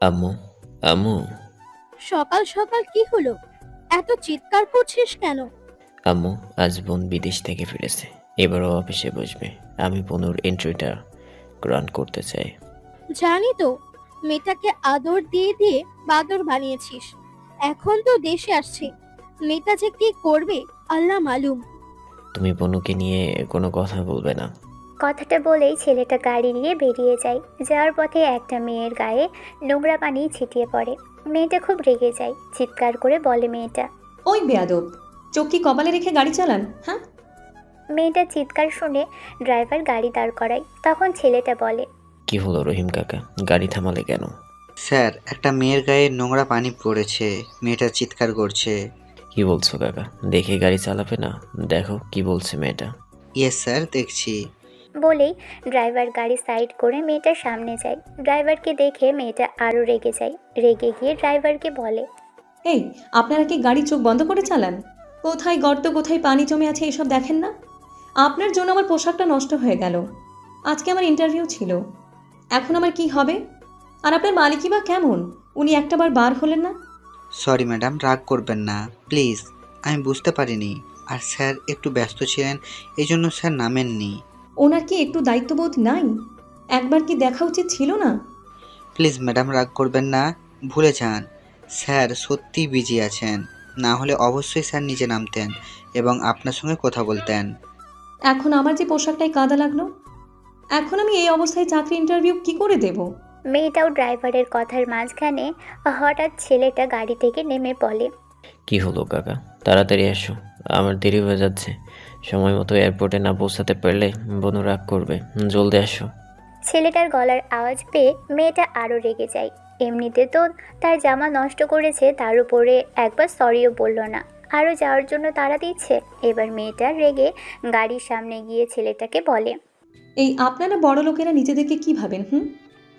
আম্মু, আম্মু, সকাল সকাল কি হলো? এত চিৎকার করছিস কেন? আম্মু, আজ বোন বিদেশ থেকে ফিরেছে। এবারও অফিসে বসবে। আমি বোনের এন্ট্রিটা গ্রান্ট করতে চাই। জানি তো, মেয়েটাকে আদর দিয়ে দিয়ে বাদর বানিয়েছিস। এখন তো দেশে আসছে, মেয়েটা যে কি করবে আল্লাহ মালুম। তুমি বনুকে নিয়ে কোনো কথা বলবে না। কথাটা বলেই ছেলেটা গাড়ি নিয়ে বেরিয়ে যায়। যাওয়ার পথে একটা মেয়ের গায়ে নোংরা পানি ছিটিয়ে পড়ে। মেয়েটা খুব রেগে যায়, চিৎকার করে বলে মেয়েটা। ওই বেয়াদব, চোখ কি কপালে রেখে গাড়ি চালান? হ্যাঁ। মেয়েটার চিৎকার শুনে ড্রাইভার গাড়ি দাঁড় করায়। তখন ছেলেটা বলে, কি হলো রহিম কাকা, গাড়ি থামালে কেন? স্যার, একটা মেয়ের গায়ে নোংরা পানি পড়েছে, মেয়েটা চিৎকার করছে। কি বলছো কাকা? দেখে গাড়ি চালাবে না? দেখো কি বলছে মেয়েটা। ইয়েস স্যার, দেখছি। বলেই ড্রাইভার গাড়ি সাইড করে মেয়েটার সামনে যায়। ড্রাইভারকে দেখে মেয়েটা আরও রেগে যায়। রেগে গিয়ে ড্রাইভারকে বলে, এই, আপনারা কি গাড়ি চোখ বন্ধ করে চালান? কোথায় গর্ত, কোথায় পানি জমে আছে এসব দেখেন না? আপনার জন্য আমার পোশাকটা নষ্ট হয়ে গেল। আজকে আমার ইন্টারভিউ ছিল, এখন আমার কি হবে? আর আপনার মালিকই বা কেমন? উনি একটাবার বার হলেন না। সরি ম্যাডাম, রাগ করবেন না প্লিজ। আমি বুঝতে পারিনি। আর স্যার একটু ব্যস্ত ছিলেন, এই জন্য স্যার নামেননি। ওনার কি একটু দায়িত্ববোধ নাই? একবার কি দেখা উচিত ছিল না? প্লিজ ম্যাডাম, রাগ করবেন না, ভুলে যান। স্যার সত্যিই বিজি আছেন, না হলে অবশ্যই স্যার নিচে নামতেন এবং আপনার সঙ্গে কথা বলতেন। এখন আমার যে পোশাকটাই কাদা লাগলো, এখন আমি এই অবস্থায় চাকরি ইন্টারভিউ কি করে দেব? মেয়েটাও ড্রাইভারের কথার মাঝখানে হঠাৎ ছেলেটা গাড়ি থেকে নেমে বলে, কি হলো কাকা, তাড়াতাড়ি এসো, আমার দেরি হয়ে যাচ্ছে। সময় মতো এয়ারপোর্টে না পৌঁছাতে পারলে বোনু রাগ করবে। জলদি আসো। ছেলেটার গলার আওয়াজ পেয়ে মেয়েটা আরও রেগে যায়। এমনিতে তো তার জামা নষ্ট করেছে, তার উপরে একবার সরিও বলল না, আরও যাওয়ার জন্য তাড়া দিচ্ছে। এবার মেয়েটা রেগে গাড়ির সামনে গিয়ে ছেলেটাকে বলে, এই আপনারা বড় লোকেরা নিজেদেরকে কি ভাবেন?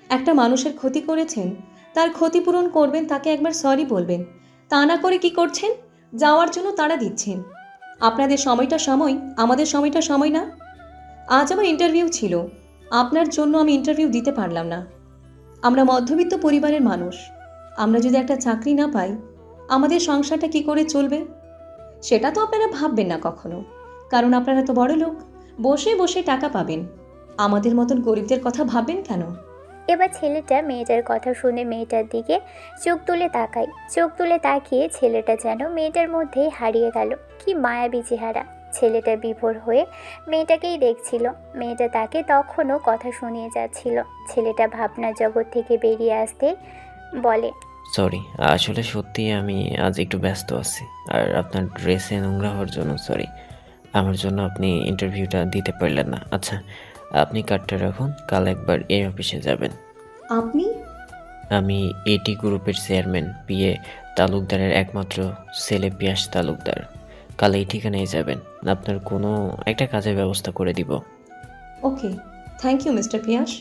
একটা মানুষের ক্ষতি করেছেন, তার ক্ষতিপূরণ করবেন, তাকে একবার সরি বলবেন। তা না করে কি করছেন? যাওয়ার জন্য তাড়া দিচ্ছেন। আপনাদের সময়টা সময়, আমাদের সময়টা সময় না। আজ আমার ইন্টারভিউ ছিল, আপনার জন্য আমি ইন্টারভিউ দিতে পারলাম না। আমরা মধ্যবিত্ত পরিবারের মানুষ, আমরা যদি একটা চাকরি না পাই, আমাদের সংসারটা কি করে চলবে? সেটা তো আপনারা ভাববেন না কখনো, কারণ আপনারা তো বড় লোক, বসে বসে টাকা পাবেন। আমাদের মতন গরিবদের কথা ভাববেন কেন? এবার ছেলেটা মেয়েটার কথা শুনে মেয়েটার দিকে চোখ তুলে তাকায়। চোখ তুলে তাকিয়ে ছেলেটা যেন মেয়েটার মধ্যেই হারিয়ে গেল। কি মায়াবী চেহারা! ছেলেটা বিভোর হয়ে মেয়েটাকেই দেখছিল। মেয়েটা তাকে তখনও কথা শুনিয়ে যাচ্ছিল। ছেলেটা ভাবনার জগৎ থেকে বেরিয়ে আসতে বলে, সরি, আসলে সত্যি আমি আজ একটু ব্যস্ত আছি। আর আপনার ড্রেসে নোংরা হওয়ার জন্য সরি। আমার জন্য আপনি ইন্টারভিউটা দিতে পারলেন না। আচ্ছা, আপনি কার্ডটা রাখুন, কাল একবার এই অফিসে যাবেন। আপনি? আমি এটি গ্রুপের চেয়ারম্যান পিএ তালুকদারের একমাত্র ছেলে পিয়াস তালুকদার। কাল এই ঠিকানায় যাবেন, আপনার কোনো একটা কাজের ব্যবস্থা করে দিব। ওকে, থ্যাংক ইউ মিস্টার পিয়াস।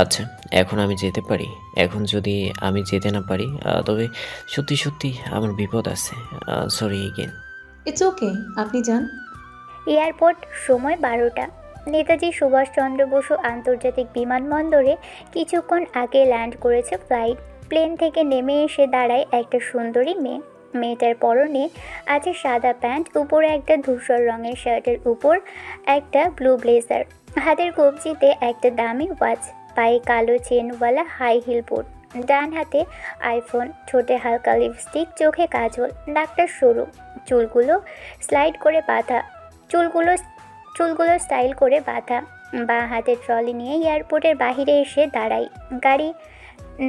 আচ্ছা, এখন আমি যেতে পারি? এখন যদি আমি যেতে না পারি, তবে সত্যি সত্যি আমার বিপদ আছে। Sorry again. ইটস ওকে, আপনি যান। এয়ারপোর্ট, সময় 12টা। নেতাজি সুভাষচন্দ্র বসু আন্তর্জাতিক বিমানবন্দরে কিছুক্ষণ আগে ল্যান্ড করেছে ফ্লাইট। প্লেন থেকে নেমে এসে দাঁড়ায় একটা সুন্দরী মেয়ে। মেয়েটার পরনে আছে সাদা প্যান্ট, উপরে একটা ধূসর রঙের শার্টের উপর একটা ব্লু ব্লেজার। হাতের কবজিতে একটা দামি ওয়াচ, পায়ে কালো চেনওয়ালা হাই হিল বুট। ডান হাতে আইফোন, ঠোঁটে হালকা লিপস্টিক, চোখে কাজল, নাকটা সরু, চুলগুলো স্লাইড করে বাঁধা চুলগুলো চুলগুলো স্টাইল করে বাঁধা। বাঁ হাতে ট্রলি নিয়ে এয়ারপোর্টের বাইরে এসে দাঁড়াই। গাড়ি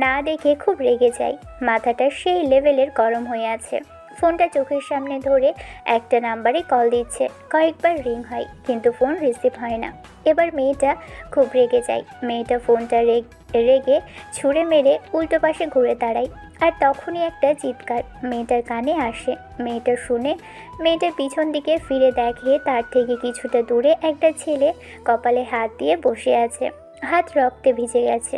না দেখে খুব রেগে যায়। মাথাটা সেই লেভেলের গরম হয়ে আছে। ফোনটা চোখের সামনে ধরে একটা নাম্বারে কল দিচ্ছে। কয়েকবার রিং হয়, কিন্তু ফোন রিসিভ হয় না। এবার মেয়েটা খুব রেগে যায়। মেয়েটা ফোনটা রেগে ছুঁড়ে মেরে উল্টো পাশে ঘুরে দাঁড়ায়। আর তখনই একটা চিৎকার মেয়েটার কানে আসে। মেয়েটা শুনে মেয়েটার পিছন দিকে ফিরে দেখে তার থেকে কিছুটা দূরে একটা ছেলে কপালে হাত দিয়ে বসে আছে। হাত রক্তে ভিজে গেছে,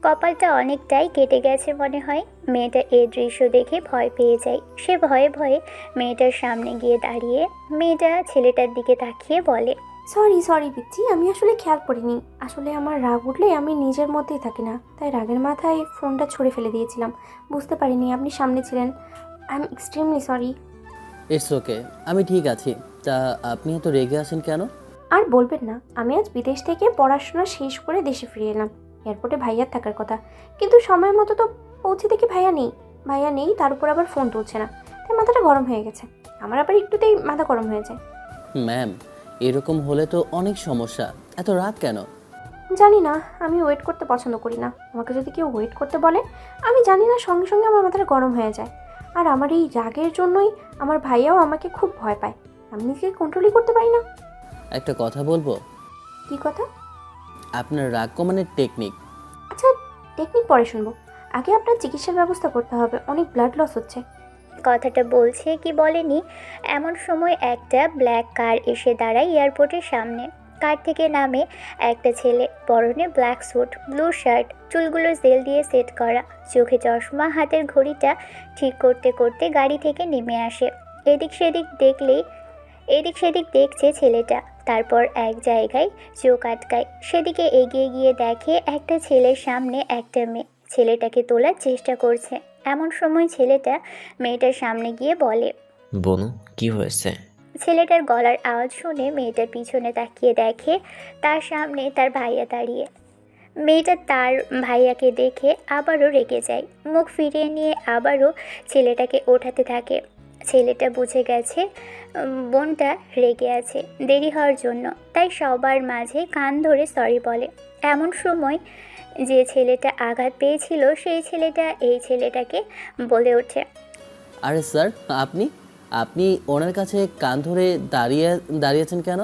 কপালটা অনেকটাই কেটে গেছে মনে হয়। মেয়েটা এই দৃশ্য দেখে ভয় পেয়ে যায়। সে ভয়ে ভয়ে মেয়েটার সামনে গিয়ে দাঁড়িয়ে মেয়েটা ছেলেটার দিকে তাকিয়ে বলে, সরি সরি পিচ্ছি, আমি আসলে খেয়াল করিনি। আসলে আমার রাগ উঠলে আমি নিজের মধ্যেই থাকি না, তাই রাগের মাথায় ফোনটা ছুঁড়ে ফেলে দিয়েছিলাম। বুঝতে পারিনি আপনি সামনে ছিলেন। I am extremely sorry. It's okay, আমি ঠিক আছি। তা আপনি এত রেগে আছেন কেন? আর বলবেন না, আমি আজ বিদেশ থেকে পড়াশোনা শেষ করে দেশে ফিরে এলাম। এয়ারপোর্টে ভাইয়ার থাকার কথা, কিন্তু সময় মতো তো পৌঁছে দেখি ভাইয়া নেই। ভাইয়া নেই, তার উপর আবার ফোন তুলছে না, তাই মাথাটা গরম হয়ে গেছে। আমার আবার একটুতেই মাথা গরম হয়ে যায়। ম্যাম, এরকম হলে তো অনেক সমস্যা। এত রাগ কেন? জানি না, আমি ওয়েট করতে পছন্দ করি না। আমাকে যদি কেউ ওয়েট করতে বলে, আমি জানি না সঙ্গে সঙ্গে আমার মাথাটা গরম হয়ে যায়। আর আমার এই রাগের জন্যই আমার ভাইয়াও আমাকে খুব ভয় পায়। আমি নিজেকে কন্ট্রোলই করতে পারি না। একটা কথা বলবো? কি কথা? আপনার রাগ কমানোর টেকনিক। আচ্ছা, টেকনিক পরে শুনবো। আগে আপনার চিকিৎসার ব্যবস্থা করতে হবে, অনেক ব্লাড লস হচ্ছে। কথাটা বলছে কি বলেনি, এমন সময় একটা ব্ল্যাক কার এসে দাঁড়ায় এয়ারপোর্টের সামনে। কার থেকে নামে একটা ছেলে, পরনে ব্ল্যাক স্যুট, ব্লু শার্ট, চুলগুলো জেল দিয়ে সেট করা, চোখে চশমা, হাতের ঘড়িটা ঠিক করতে করতে গাড়ি থেকে নেমে আসে। এদিক সেদিক দেখছে ছেলেটা, তারপর এক জায়গায় চোখ আটকায়। সেদিকে এগিয়ে গিয়ে দেখে একটা ছেলের সামনে একটা মেয়ে ছেলেটাকে তোলার চেষ্টা করছে। এমন সময় ছেলেটা মেয়েটার সামনে গিয়ে বলে, বনু, কি হয়েছে? ছেলেটার গলার আওয়াজ শুনে মেয়েটার পিছনে তাকিয়ে দেখে তার সামনে তার ভাইয়া দাঁড়িয়ে। মেয়েটা তার ভাইয়াকে দেখে আবারও রেগে যায়, মুখ ফিরিয়ে নিয়ে আবারও ছেলেটাকে ওঠাতে থাকে। ছেলেটা বুঝে গেছে বোনটা রেগে আছে দেরি হওয়ার জন্য, তাই সবার মাঝে কান ধরে সরি বলে। এমন সময় যে ছেলেটা আঘাত পেয়েছিল সেই ছেলেটা এই ছেলেটাকে বলে ওঠে, আরে স্যার, আপনি আপনি ওনার কাছে কান ধরে দাঁড়িয়েছেন কেন?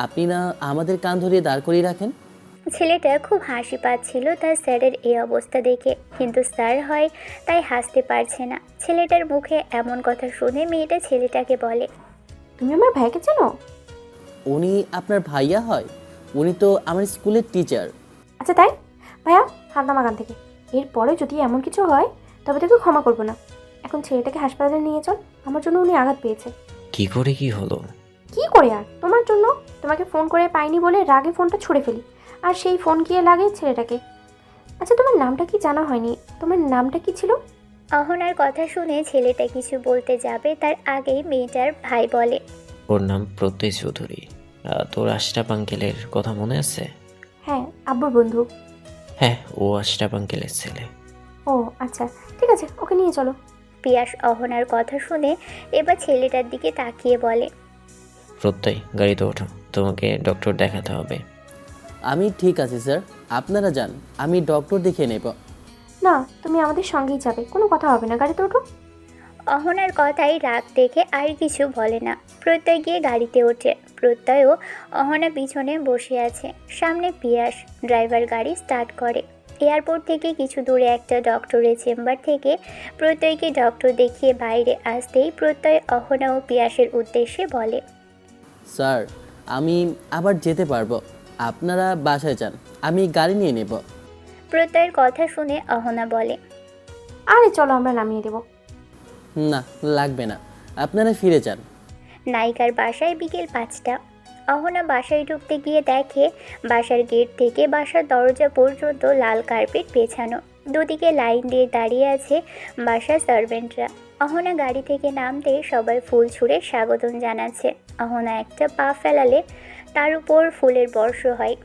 আপনি না আমাদের কান ধরিয়ে দাঁড় করিয়ে রাখেন? ছেলেটা খুব হাসি পাচ্ছিল তার স্যারের এই অবস্থা দেখে, কিন্তু স্যার হয় তাই হাসতে পারছে না। ছেলেটার মুখে এমন কথা শুনে মেয়েটা ছেলেটাকে বলে, তুমি আমার ভাইকে চেনো? উনি আপনার ভাইয়া হয়? উনি তো আমার স্কুলের টিচার। আচ্ছা তাই? ভাইয়া, হাত নামা কান থেকে। এরপরে যদি এমন কিছু হয় তবে তোকে ক্ষমা করবো না। এখন ছেলেটাকে হাসপাতালে নিয়ে চল, আমার জন্য উনি আঘাত পেয়েছে। কি করে কি হলো? কি করে আর? তোমার জন্য। তোমাকে ফোন করে পাইনি বলে রাগে ফোনটা ছুঁড়ে ফেলি, আর সেই ফোন গিয়ে লাগে ছেলেটাকে। আচ্ছা, তোমার নামটা কি জানা হয়নি? তোমার নামটা কি ছিল? অহনার কথা শুনে ছেলেটা কিছু বলতে যাবে তার আগেই মেয়েটার ভাই বলে, ওর নাম প্রত্যয় চৌধুরী। তোর আশরাফ আঙ্কেলের কথা মনে আছে? হ্যাঁ, আব্বুর বন্ধু। হ্যাঁ, ও আশরাফ আঙ্কেলের ছেলে। ও আচ্ছা, ঠিক আছে, ওকে নিয়ে চলো। পিয়াস অহনার কথা শুনে এবার ছেলেটার দিকে তাকিয়ে বলে, প্রত্যয়, গাড়িতে ওঠো, তোমাকে ডক্টর দেখাতে হবে। আমি ঠিক আছি স্যার, আপনারা যান, আমি ডক্টর দেখিয়ে নেব। না, তুমি আমাদের সঙ্গেই যাবে, কোনো কথা হবে না, গাড়িতে ওঠো। অহনার কথাই রাগ দেখে আর কিছু বলে না। প্রত্যয় গিয়ে গাড়িতে ওঠে। প্রত্যয়ও অহনা পিছনে বসে আছে, সামনে পিয়াস। ড্রাইভার গাড়ি স্টার্ট করে। এয়ারপোর্ট থেকে কিছু দূরে একটা ডক্টরের চেম্বার থেকে প্রত্যয়কে ডক্টর দেখিয়ে বাইরে আসতেই প্রত্যয় অহনা ও পিয়াসের উদ্দেশ্যে বলে, স্যার, আমি আবার যেতে পারবো, আপনারা বাসায় যান, আমি গাড়ি নিয়ে নেব। প্রত্যয়ের কথা শুনে অহনা বলে, আরে চলো, আমরা নামিয়ে দেবো। না, লাগবে না, আপনারা ফিরে যান। নায়িকার বাসায় বিকেল 5টা। অহনা বাসায় ঢুকতে গিয়ে দেখে বাসার গেট থেকে বাসার দরজা পর্যন্ত লাল কার্পেট পেছানো, দুদিকে লাইন দিয়ে দাঁড়িয়ে আছে বাসার সার্ভেন্টরা। অহনা গাড়ি থেকে নামতে সবাই ফুল ছুঁড়ে স্বাগতম জানাচ্ছে। অহনা একটা পা ফেলালে তার উপর ফুলের বর্ষ হয়।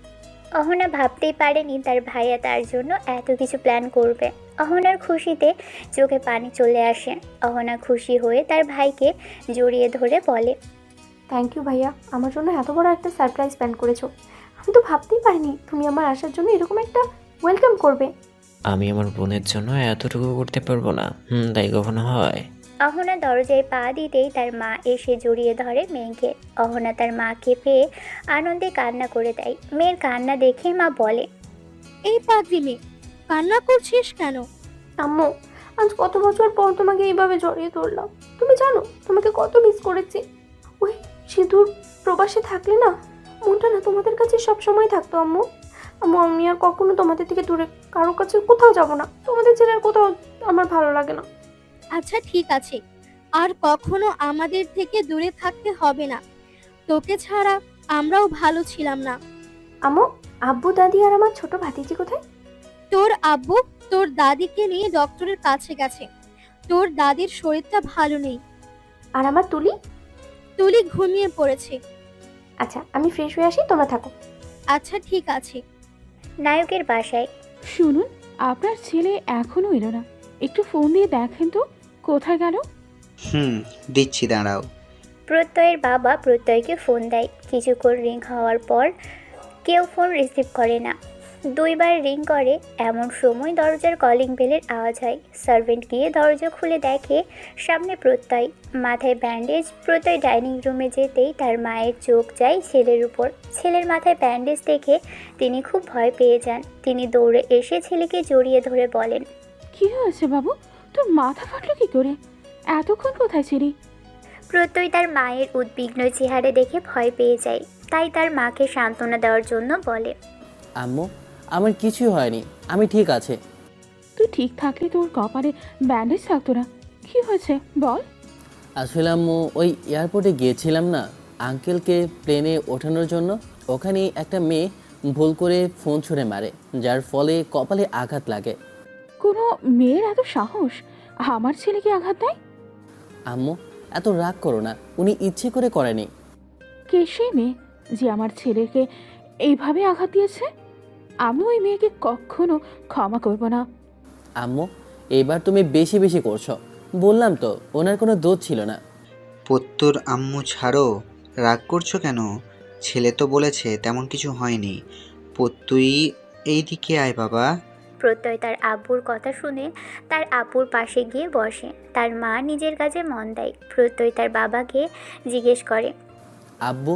অহনা ভাবতেই পারেনি তার ভাইয়া তার জন্য এত কিছু প্ল্যান করবে। অহনার খুশিতে চোখে পানি চলে আসে। অহনা খুশি হয়ে তার ভাইকে জড়িয়ে ধরে বলে, থ্যাংক ইউ ভাইয়া, আমার জন্য এত বড় একটা সারপ্রাইজ প্ল্যান করেছো। আমি তো ভাবতেই পারিনি তুমি আমার আসার জন্য এরকম একটা ওয়েলকাম করবে। আমি আমার বোনের জন্য এতটুকু করতে পারবো না? তাই কখনো হয়? অহনা দরজায় পা দিতেই তার মা এসে জড়িয়ে ধরে মেয়েকে। অহনা তার মাকে পেয়ে আনন্দে কান্না করে দেয়। মেয়ের কান্না দেখে মা বলে, এই পাগলি মেয়ে, কান্না করছিস কেন? আম্মু, আজ কত বছর পর তোমাকে এইভাবে জড়িয়ে ধরলাম। তুমি জানো তোমাকে কত মিস করেছি। ওই সিঁদুর প্রবাসে থাকলে না, মনটা না তোমাদের কাছে সব সময় থাকতো আম্মু। আম্মু, আমি আর কখনো তোমাদের থেকে দূরে কারো কাছে কোথাও যাব না। তোমাদের ছেড়ে আর কোথাও আমার ভালো লাগে না। আচ্ছা ঠিক আছে, আর কখনো আমাদের থেকে দূরে থাকতে হবে না। তোকে ছাড়া আমরাও ভালো ছিলাম না। আম্মু, আব্বু, দাদি আর আমার ছোট ভাতিজি কোথায়? তোর আব্বু তোর দাদিকে নিয়ে ডক্টরের কাছে গেছে। তোর দাদির শরীরটা ভালো নেই। আর আমার তুলি? তুলি ঘুমিয়ে পড়েছে। আচ্ছা, আমি ফ্রেশ হয়ে আসি, তোমরা থাকো। আচ্ছা ঠিক আছে। নায়কের বাসায়। শুনুন, আপনার ছেলে এখনো এলো না, একটু ফোন দিয়ে দেখেন তো কোথায় গেল। দিচ্ছি, দাঁড়াও। প্রত্যয়ের বাবা প্রত্যয়কে ফোন দেয়। কিছুক্ষণ রিং হওয়ার পর কেউ ফোন রিসিভ করে না। 2 বার রিং করে। এমন সময় দরজার কলিং বেলের আওয়াজ হয়। সার্ভেন্ট গিয়ে দরজা খুলে দেখে সামনে প্রত্যয়, মাথায় ব্যান্ডেজ। প্রত্যয় ডাইনিং রুমে যেতেই তার মায়ের চোখ যায় ছেলের উপর। ছেলের মাথায় ব্যান্ডেজ দেখে তিনি খুব ভয় পেয়ে যান। তিনি দৌড়ে এসে ছেলেকে জড়িয়ে ধরে বলেন, কি হয়েছে বাবু, তোর মাথা ফাটলো কি করে? এতক্ষণ কোথায় ছিলি? প্রত্যয় তার মায়ের উদ্বিগ্ন চেহারা দেখে ভয় পেয়ে যায়। তাই তার মাকে সান্ত্বনা দেওয়ার জন্য বলে, আম্মু, আমার কিছুই হয়নি, আমি ঠিক আছে। তুই ঠিক থাকলে তোর কপালে ব্যান্ডেজ থাকতো না। কি হয়েছে বল। আসলে আম্মু, ওই এয়ারপোর্টে গিয়েছিলাম না আঙ্কেলকে প্লেনে ওঠানোর জন্য। ওখানে একটা মেয়ে ভুল করে ফোন ছুঁড়ে মারে, যার ফলে কপালে আঘাত লাগে। কোনো মেয়ের এত সাহস আমার ছেলেকে আঘাত দেয়? আম্মু, এত রাগ করো না, উনি ইচ্ছে করে করেনি। কে সেই মেয়ে যে আমার ছেলেকে এইভাবে আঘাত দিয়েছে? আমি ওই মেয়েকে কখনো ক্ষমা করব না। আম্মু, এবার তুমি বেশি বেশি করছো। বললাম তো ওনার কোনো দোষ ছিল না। পত্তর আম্মু ছাড়ো, রাগ করছো কেন? ছেলে তো বলেছে তেমন কিছু হয়নি। তুই এইদিকে আয় বাবা। প্রত্যয় তার আব্বুর কথা শুনে তার আব্বুর পাশে গিয়ে বসে। তার মা নিজের কাজে মন দেয়। প্রত্যয় তার বাবাকে জিজ্ঞেস করে, আব্বু,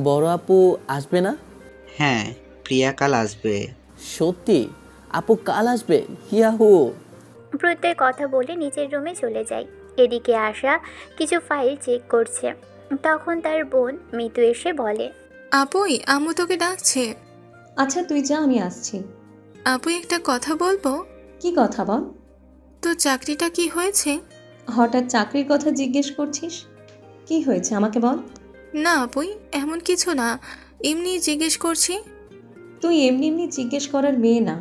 বড় আপু আসবে না? হ্যাঁ, প্রিয়া কাল আসবে। সত্যি? আপু কাল আসবে? ইয়াহু! প্রত্যয় কথা বলে নিচের রুমে চলে যায়। এদিকে আশা কিছু ফাইল চেক করছে। তখন তার বোন মিতু এসে বলে, আপুই, আম্মু তোকে ডাকছে। আচ্ছা তুই যা, আমি আসছি। আপুই, একটা কথা বলবো? কি কথা বল। তোর চাকরিটা কি হয়েছে? হঠাৎ চাকরির কথা জিজ্ঞেস করছিস? কি হয়েছে আমাকে বল। না আপুই, এমন কিছু না, এমনি জিজ্ঞেস করছি। তুই এমনি এমনি জিজ্ঞেস করার মেয়ে না।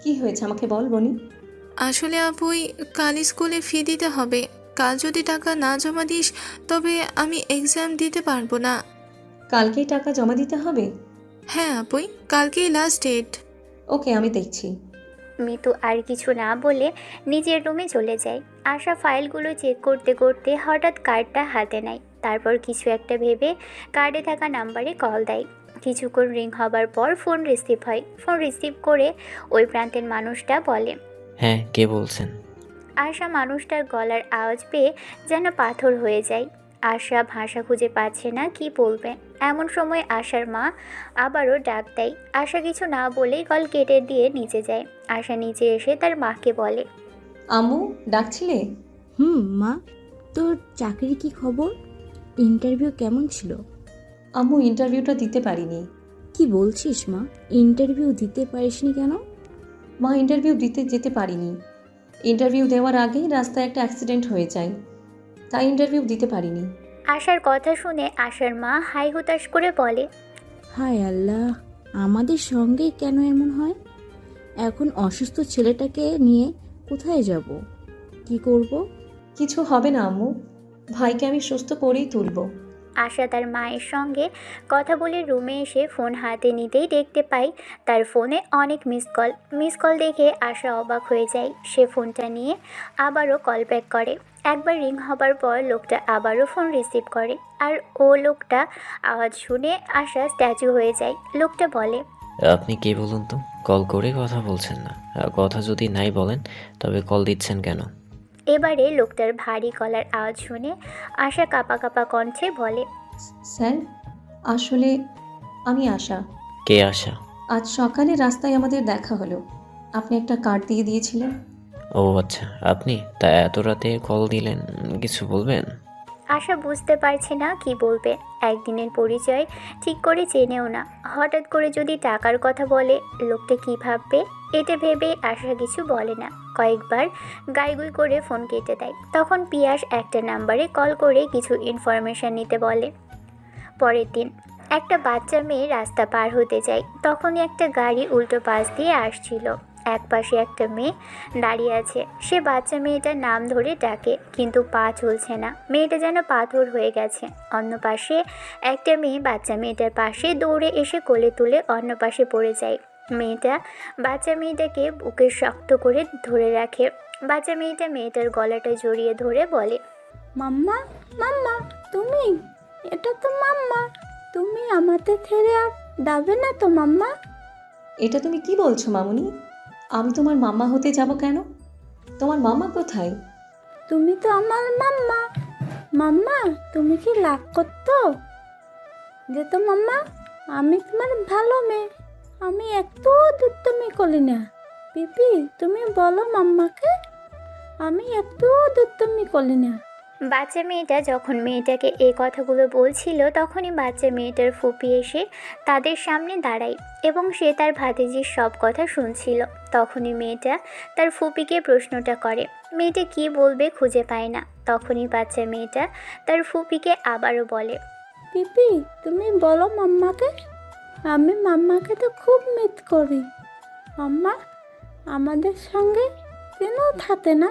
কি হয়েছে আমাকে বল বনি। আসলে আপুই, কাল স্কুলে ফি দিতে হবে। কাল যদি টাকা না জমা দিস তবে আমি এক্সাম দিতে পারবো না। কালকেই টাকা জমা দিতে হবে? হ্যাঁ আপুই, কালকেই লাস্ট ডেট। ওকে, আমি দেখছি। মিতু আর কিছু না বলে নিজের রুমে চলে যায়। আশা ফাইলগুলো চেক করতে করতে হঠাৎ কার্ডটা হাতে নেয়। তারপর কিছু একটা ভেবে কার্ডে থাকা নাম্বারে কল দেয়। কিছুক্ষণ রিং হবার পর ফোন রিসিভ হয়। ফোন রিসিভ করে ওই প্রান্তের মানুষটা বলে, হ্যাঁ, কে বলছেন? আশা মানুষটার গলার আওয়াজ পেয়ে যেন পাথর হয়ে যায়। আশা ভাষা খুঁজে পাচ্ছে না কি বলবে। এমন সময় আশার মা আবারও ডাক দেয়। আশা কিছু না বলেই কল কেটে দিয়ে নিচে যায়। আশা নিচে এসে তার মাকে বলে, আম্মু ডাকছিলে? মা, তোর চাকরির কি খবর? ইন্টারভিউ কেমন ছিল? আম্মু, ইন্টারভিউটা দিতে পারিনি। কি বলছিস মা, ইন্টারভিউ দিতে পারিসনি কেন? মা, ইন্টারভিউ দিতে যেতে পারিনি। ইন্টারভিউ দেওয়ার আগেই রাস্তায় একটা অ্যাক্সিডেন্ট হয়ে যায়, তাই ইন্টারভিউ দিতে পারিনি। আশার কথা শুনে আশার মা হাই হুতাশ করে বলে, হায় আল্লাহ, আমাদের সঙ্গে কেন এমন হয়? এখন অসুস্থ ছেলেটাকে নিয়ে কোথায় যাব? কি করব? কিছু হবে না আম্মু, ভাইকে আমি সুস্থ করেই তুলব। আশা তার মায়ের সঙ্গে কথা বলে রুমে এসে ফোন হাতে নিতেই দেখতে পায় তার ফোনে অনেক মিস কল দেখে আশা অবাক হয়ে যায়। সে ফোনটা নিয়ে আবারও কল ব্যাক করে। একবার রিং হবার পর লোকটা আবারও ফোন রিসিভ করে। আর লোকটা আওয়াজ শুনে আশা স্ট্যাচু হয়ে যায়। লোকটা বলে, আপনি কে বলুন তো? কল করে কথা বলছেন না? কথা যদি নাই বলেন তবে কল দিচ্ছেন কেন? এবারে লোকটার ভারী গলার আওয়াজ শুনে আশা কাঁপা কাঁপা কণ্ঠে বলে, স্যার, আসলে আমি আশা। কে আশা? আজ সকালে রাস্তায় আমাদের দেখা হলো, আপনি একটা কার্ড দিয়ে দিয়েছিলেন। ও আচ্ছা, আপনি তা এত রাতে কল দিলেন, কিছু বলবেন? আশা বুঝতে পারছে না কি বলবে। একদিনের পরিচয় ঠিক করে চেনেও না, হঠাৎ করে যদি টাকার কথা বলে লোকটা কী ভাববে, এটা ভেবে আশা কিছু বলে না। কয়েকবার গাইগুই করে ফোন কেটে দেয়। তখন পিয়াস একটা নাম্বারে কল করে কিছু ইনফরমেশান নিতে বলে। পরের দিন একটা বাচ্চা মেয়ে রাস্তা পার হতে যায়, তখনই একটা গাড়ি উল্টো পাশ দিয়ে আসছিল। এক পাশে একটা মেয়ে দাঁড়িয়ে আছে, সে বাচ্চা মেয়েটার নাম ধরে ডাকে, কিন্তু পা চলছে না, মেয়েটা যেন পাথর হয়ে গেছে। অন্য পাশে একটা মেয়ে বাচ্চা মেয়েটার পাশে দৌড়ে এসে কোলে তুলে অন্য পাশে পড়ে যায়। মেয়েটা বাচ্চা মেয়েটাকে বুকে শক্ত করে ধরে রাখে। বাচ্চা মেয়েটা মেয়েটার গলাটা জড়িয়ে ধরে বলে, মাম্মা, মাম্মা, তুমি, এটা তো মাম্মা, তুমি আমাদের ছেড়ে আর যাবে না তো মাম্মা? এটা তুমি কি বলছো মামুনি? আমি তোমার মাম্মা হতে যাব কেন? তোমার মাম্মা কোথায়? তুমি তো আমার মাম্মা। মাম্মা, তুমি কি রাগ করতো? যেত মাম্মা, আমি তোমার ভালো মেয়ে, আমি একটু দুষ্টুমি করি না। পিপি, তুমি বলো মাম্মাকে, আমি একটু দুষ্টুমি করি না। বাচ্চা মেয়েটা যখন মেয়েটাকে এই কথাগুলো বলছিল, তখনই বাচ্চা মেয়েটার ফুপি এসে তাদের সামনে দাঁড়ায় এবং সে তার ভাতিজির সব কথা শুনছিল। তখনই মেয়েটা তার ফুপিকে প্রশ্নটা করে। মেয়েটা কি বলবে খুঁজে পায় না। তখনই বাচ্চা মেয়েটা তার ফুপিকে আবারও বলে, পিপি, তুমি বলো মাম্মাকে, আমি মাম্মাকে তো খুব মিস করি। মাম্মা আমাদের সঙ্গে কেন থাকে না?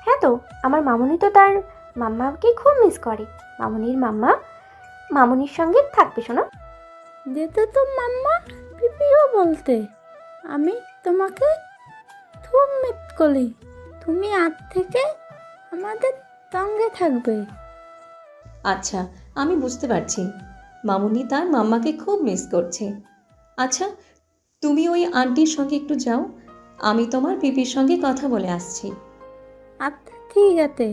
হ্যাঁ তো, আমার মামুনি তো তার মাম্মাকে খুব মিস করে। মামুনির মাম্মা মামুনির সঙ্গে থাকবে শোনো। যেতে তো মাম্মা পিপিও বলতে, আমি তোমাকে খুব মিস করি, তুমি আজ থেকে আমাদের সঙ্গে থাকবে। আচ্ছা, আমি বুঝতে পারছি মামুনি তার মাম্মাকে খুব মিস করছে। আচ্ছা, তুমি ওই আন্টির সঙ্গে একটু যাও, আমি তোমার পিপির সঙ্গে কথা বলে আসছি। আচ্ছা ঠিক আছে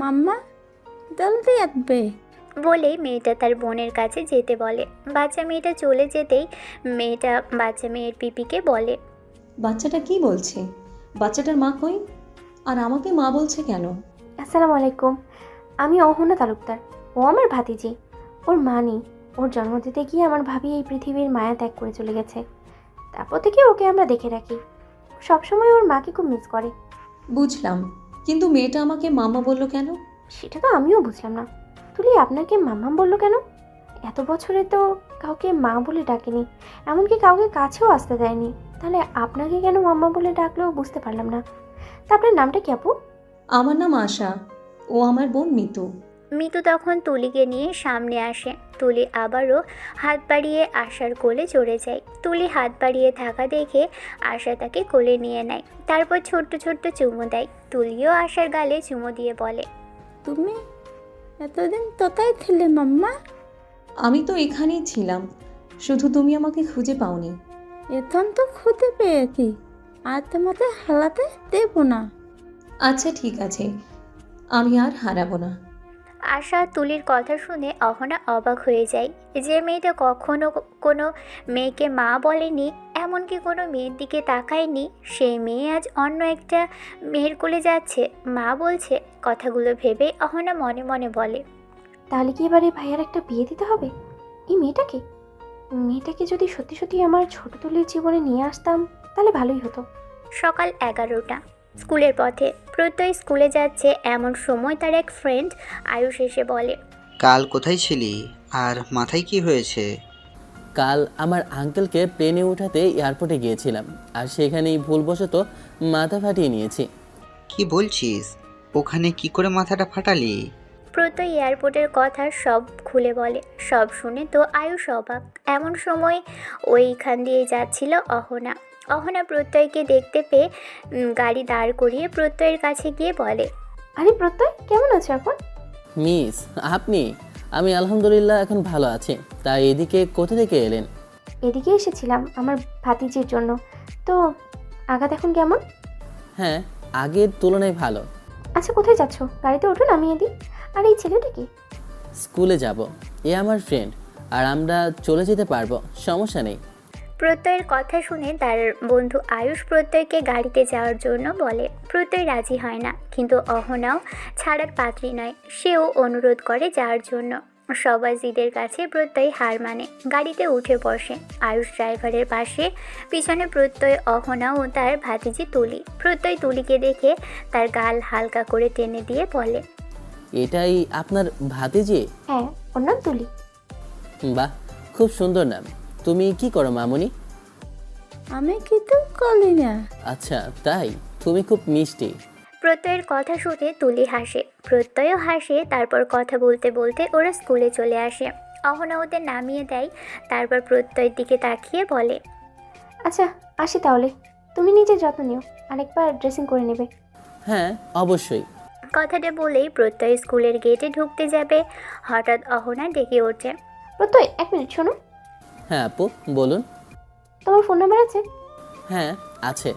মাম্মা, জলদি আসবে। বলে মেয়েটা তার বোনের কাছে যেতে বলে। বাচ্চা মেয়েটা চলে যেতেই মেয়েটা বাচ্চা মেয়ের পিপিকে বলে, বাচ্চাটা কি বলছে? বাচ্চাটার মা কই? আর আমাকে মা বলছে কেন? আসসালামু আলাইকুম, আমি অহনা তালুকদার। ও আমার ভাতিজি। ওর মা নেই। ওর জন্ম দিতে গিয়ে আমার ভাবি এই পৃথিবীর মায়া ত্যাগ করে চলে গেছে। তারপর থেকে ওকে আমরা দেখে রাখি। সবসময় ওর মাকে খুব মিস করে। বুঝলাম, কিন্তু মেয়েটা আমাকে মাম্মা বললো কেন? সেটা তো আমিও বুঝলাম না। তুলি আপনাকে মাম্মা বললো কেন? এত বছরে তো কাউকে মা বলে ডাকেনি, এমনকি কাউকে কাছেও আসতে দেয়নি। তাহলে আপনাকে কেন মাম্মা বলে ডাকলেও বুঝতে পারলাম না। তা আপনার নামটা কি আপু? আমার নাম আশা, ও আমার বোন মিতু। মিতু তখন তুলিকে নিয়ে সামনে আসে। তুলি আবারও হাত বাড়িয়ে আশার কোলে চড়ে যায়। তুলি হাত বাড়িয়ে থাকা দেখে আশা তাকে কোলে নিয়ে নেয়, তারপর ছোট্ট ছোট্ট চুমু দেয়। তুলিও আশার গালে চুমু দিয়ে বলে, তুমি এতদিন কোথায় ছিলে মাম্মা? আমি তো এখানেই ছিলাম, শুধু তুমি আমাকে খুঁজে পাওনি। এখন তো খুঁজে পেয়েছি, আর তোমাকে হারাতে দেব না। আচ্ছা ঠিক আছে, আমি আর হারাবো না। আশা তুলির কথা শুনে অহনা অবাক হয়ে যায়। যে মেয়েটা কখনো কোনো মেয়েকে মা বলেনি, এমনকি কোনো মেয়ের দিকে তাকায়নি, সেই মেয়ে আজ অন্য একটা মেয়ের কোলে যাচ্ছে, মা বলছে। কথাগুলো ভেবে অহনা মনে মনে বলে, তাহলে কি এবারে ভাইয়ার একটা বিয়ে দিতে হবে? এই মেয়েটাকে যদি সত্যি সত্যি আমার ছোট তুলির জীবনে নিয়ে আসতাম তাহলে ভালোই হতো। সকাল 11টা। স্কুলের পথে প্রত্যয় স্কুলে যাচ্ছে, এমন সময় তার এক ফ্রেন্ড আয়ুষ এসে বলে, কাল কোথায় ছিলি আর মাথায় কি হয়েছে? কাল আমার আঙ্কেলকে প্লেনে ওঠাতে এয়ারপোর্টে গিয়েছিলাম, আর সেখানেই ভুলবশত মাথা ফাটিয়ে নিয়েছি। কি বলছিস? ওখানে কি করে মাথাটা ফাটালি? প্রত্যয় এয়ারপোর্টের কথা সব খুলে বলে। সব শুনে তো আয়ুষ অবাক। এমন সময় ওইখান দিয়ে যাচ্ছিল অহনা। অহনা প্রত্যয়কে দেখতে পেয়ে গাড়ি দাঁড় করিয়ে প্রত্যয়ের কাছে গিয়ে বলে, আরে প্রত্যয়, কেমন আছো এখন? মিস, আপনি? আমি আলহামদুলিল্লাহ এখন ভালো আছি। তাই এদিকে কোথা থেকে এলেন? এদিকে এসেছিলাম আমার ভাতিজির জন্য। তো আঘাত এখন কেমন? হ্যাঁ, আগের তুলনায় ভালো। আচ্ছা কোথায় যাচ্ছ? গাড়িতে উঠুন, আমি দিই। আর এই ছেলেটা কি? স্কুলে যাব, এ আমার ফ্রেন্ড, আর আমরা চলে যেতে পারবো, সমস্যা নেই। প্রত্যয়ের কথা শুনে তার বন্ধু আয়ুষ প্রত্যয়কে গাড়িতে যাওয়ার জন্য বলে। প্রত্যয় রাজি হয় না, কিন্তু অহনাও ছাড়ার পাত্রী নয়, সেও অনুরোধ করে যাওয়ার জন্য। সবাই জিদের কাছে প্রত্যয় হার মানে গাড়িতে উঠে বসে। আয়ুষ ড্রাইভারের পাশে, পিছনে প্রত্যয়, অহনা ও তার ভাতিজি তুলি। প্রত্যয় তুলিকে দেখে তার গাল হালকা করে টেনে দিয়ে বলে, এটাই আপনার ভাতিজি? হ্যাঁ, ওর নাম তুলি। বাহ, খুব খুব সুন্দর নাম। তুমি কি করো মামুনি? আমি কিছু করি না। আচ্ছা তাই, তুমি খুব মিষ্টি। প্রত্যয়ের কথা শুনে তুলি হাসে, প্রত্যয়ও হাসে। তারপর কথা বলতে বলতে ওরা স্কুলে চলে আসে। অহনা ওদের নামিয়ে দেয়, তারপর প্রত্যয়ের দিকে তাকিয়ে বলে, আচ্ছা আসি তাহলে, তুমি নিজের যত্ন নিও, আরেকবার ড্রেসিং করে নেবে। হ্যাঁ অবশ্যই। কথাটা বলেই প্রত্যয় স্কুলের গেটে ঢুকতে যাবে, হঠাৎ অহনা ডেকে ওঠে। প্রত্যয় 1 মিনিট শোনো। হ্যাঁ আপু বলুন। তোমার ফোন নাম্বার আছে? হ্যাঁ আছে।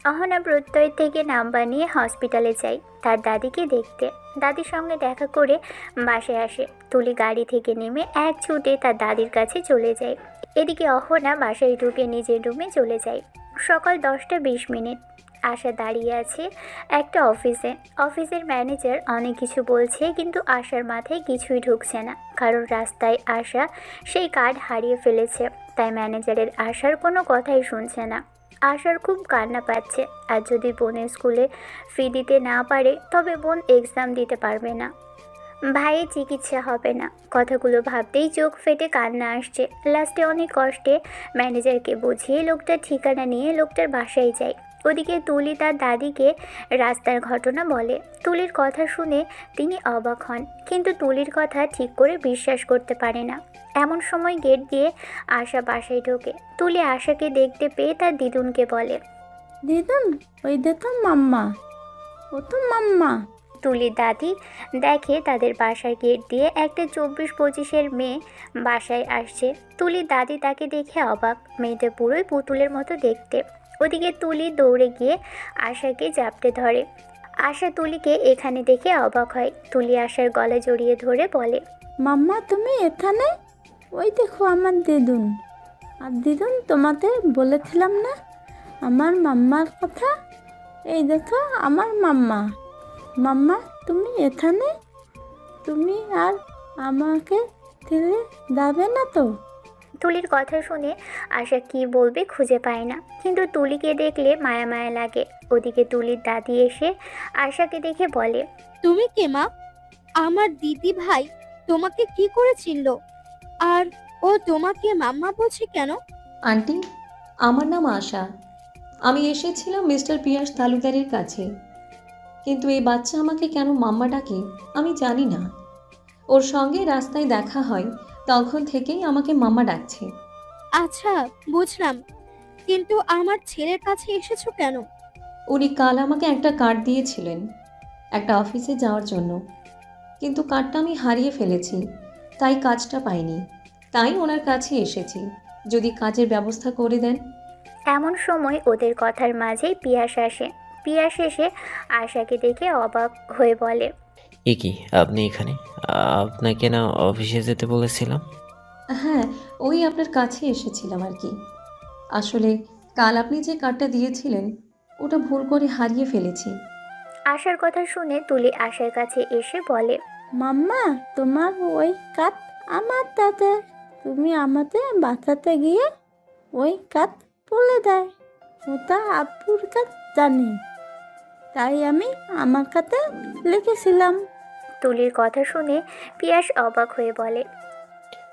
অহনা প্রত্যয় থেকে নাম্বার নিয়ে হসপিটালে যায় তার দাদিকে দেখতে। দাদির সঙ্গে দেখা করে বাসায় আসে। তুলি গাড়ি থেকে নেমে এক ছুটে তার দাদির কাছে চলে যায়। এদিকে অহনা বাসায় ঢুকে নিজের রুমে চলে যায়। সকাল 10:20। আশা দাঁড়িয়ে আছে একটা অফিসে। অফিসের ম্যানেজার অনেক কিছু বলছে, কিন্তু আশার মাথায় কিছুই ঢুকছে না, কারণ রাস্তায় আশা সেই কার্ড হারিয়ে ফেলেছে। তাই ম্যানেজারের আশার কোনো কথাই শুনছে না। আশার খুব কান্না পাচ্ছে, আর যদি বোনের স্কুলে ফি দিতে না পারে তবে বোন এক্সাম দিতে পারবে না, ভাইয়ের চিকিৎসা হবে না। কথাগুলো ভাবতেই চোখ ফেটে কান্না আসছে। লাস্টে অনেক কষ্টে ম্যানেজারকে বুঝিয়ে লোকটার ঠিকানা নিয়ে লোকটার বাসায় যায়। ওদিকে তুলি তার দাদিকে রাস্তার ঘটনা বলে। তুলির কথা শুনে তিনি অবাক হন, কিন্তু তুলির কথা ঠিক করে বিশ্বাস করতে পারে না। এমন সময় গেট দিয়ে আশা বাসায় ঢোকে। তুলি আশাকে দেখতে পেয়ে তার দিদুনকে বলে, দিদুন, ওই দেখো মাম্মা, ও তো মাম্মা। তুলির দাদি দেখে তাদের বাসার গেট দিয়ে একটা 24-25-এর মেয়ে বাসায় আসছে। তুলির দাদি তাকে দেখে অবাক, মেয়েটা পুরোই পুতুলের মতো দেখতে। ওদিকে তুলি দৌড়ে গিয়ে আশাকে জাপটে ধরে। আশা তুলিকে এখানে দেখে অবাক হয়। তুলি আশার গলা জড়িয়ে ধরে বলে, মাম্মা তুমি এখানে? ওই দেখো আমার দিদুন। আর দিদুন, তোমাদের বলেছিলাম না আমার মাম্মার কথা? এই দেখো আমার মাম্মা। মাম্মা তুমি এখানে? তুমি আর আমাকে ঠেলে যাবে না তো? তুলির কথা শুনে আশা কি বলবে খুঁজে পায় না, কিন্তু তুলিকে দেখলে মায়া মায়া লাগে। ওদিকে তুলির দাদি এসে আশাকে দেখে বলে, তুমি কে মা? আমার দিদি ভাই তোমাকে কি করে চিনলো? আর ও তোমাকে মাম্মা বলছে কেন? আন্টি, আমার নাম আশা। আমি এসেছিলাম মিস্টার পিয়াস তালুকদারের কাছে, কিন্তু এই বাচ্চা আমাকে কেন মাম্মা ডাকে আমি জানি না। ওর সঙ্গে রাস্তায় দেখা হয়, তখন থেকেই আমাকে মাম্মা ডাকছে। আচ্ছা বুঝলাম, কিন্তু আমার ছেলের কাছে এসেছো কেন? উনি কাল আমাকে একটা কার্ড দিয়েছিলেন একটা অফিসে যাওয়ার জন্য, কিন্তু কার্ডটা আমি হারিয়ে ফেলেছি, তাই কাজটা পাইনি। তাই ওনার কাছে এসেছি, যদি কাজের ব্যবস্থা করে দেন। এমন সময় ওদের কথার মাঝেই পিয়াস আসে। পিয়াস এসে আশাকে দেখে অবাক হয়ে বলে, এ কি আপনি এখানে? আপনাকে না অফিসে যেতে বলেছিলাম? হ্যাঁ, ওই আপনার কাছে এসেছিলাম আর কি। আসলে কাল আপনি যে কার্ডটা দিয়েছিলেন ওটা ভুল করে হারিয়ে ফেলেছি। আশার কথা শুনে তুলি আশার কাছে এসে বলে, মাম্মা তোমার ওই কাঠ আমার দাদা, তুমি আমাদের বাঁচাতে গিয়ে ওই কাঠ তুলে দেয়। ওটা আব্বুর কাঠ জানি, তাই আমি আমার কাছে লিখেছিলাম। তুলির কথা শুনে পিয়াস অবাক হয়ে বলে,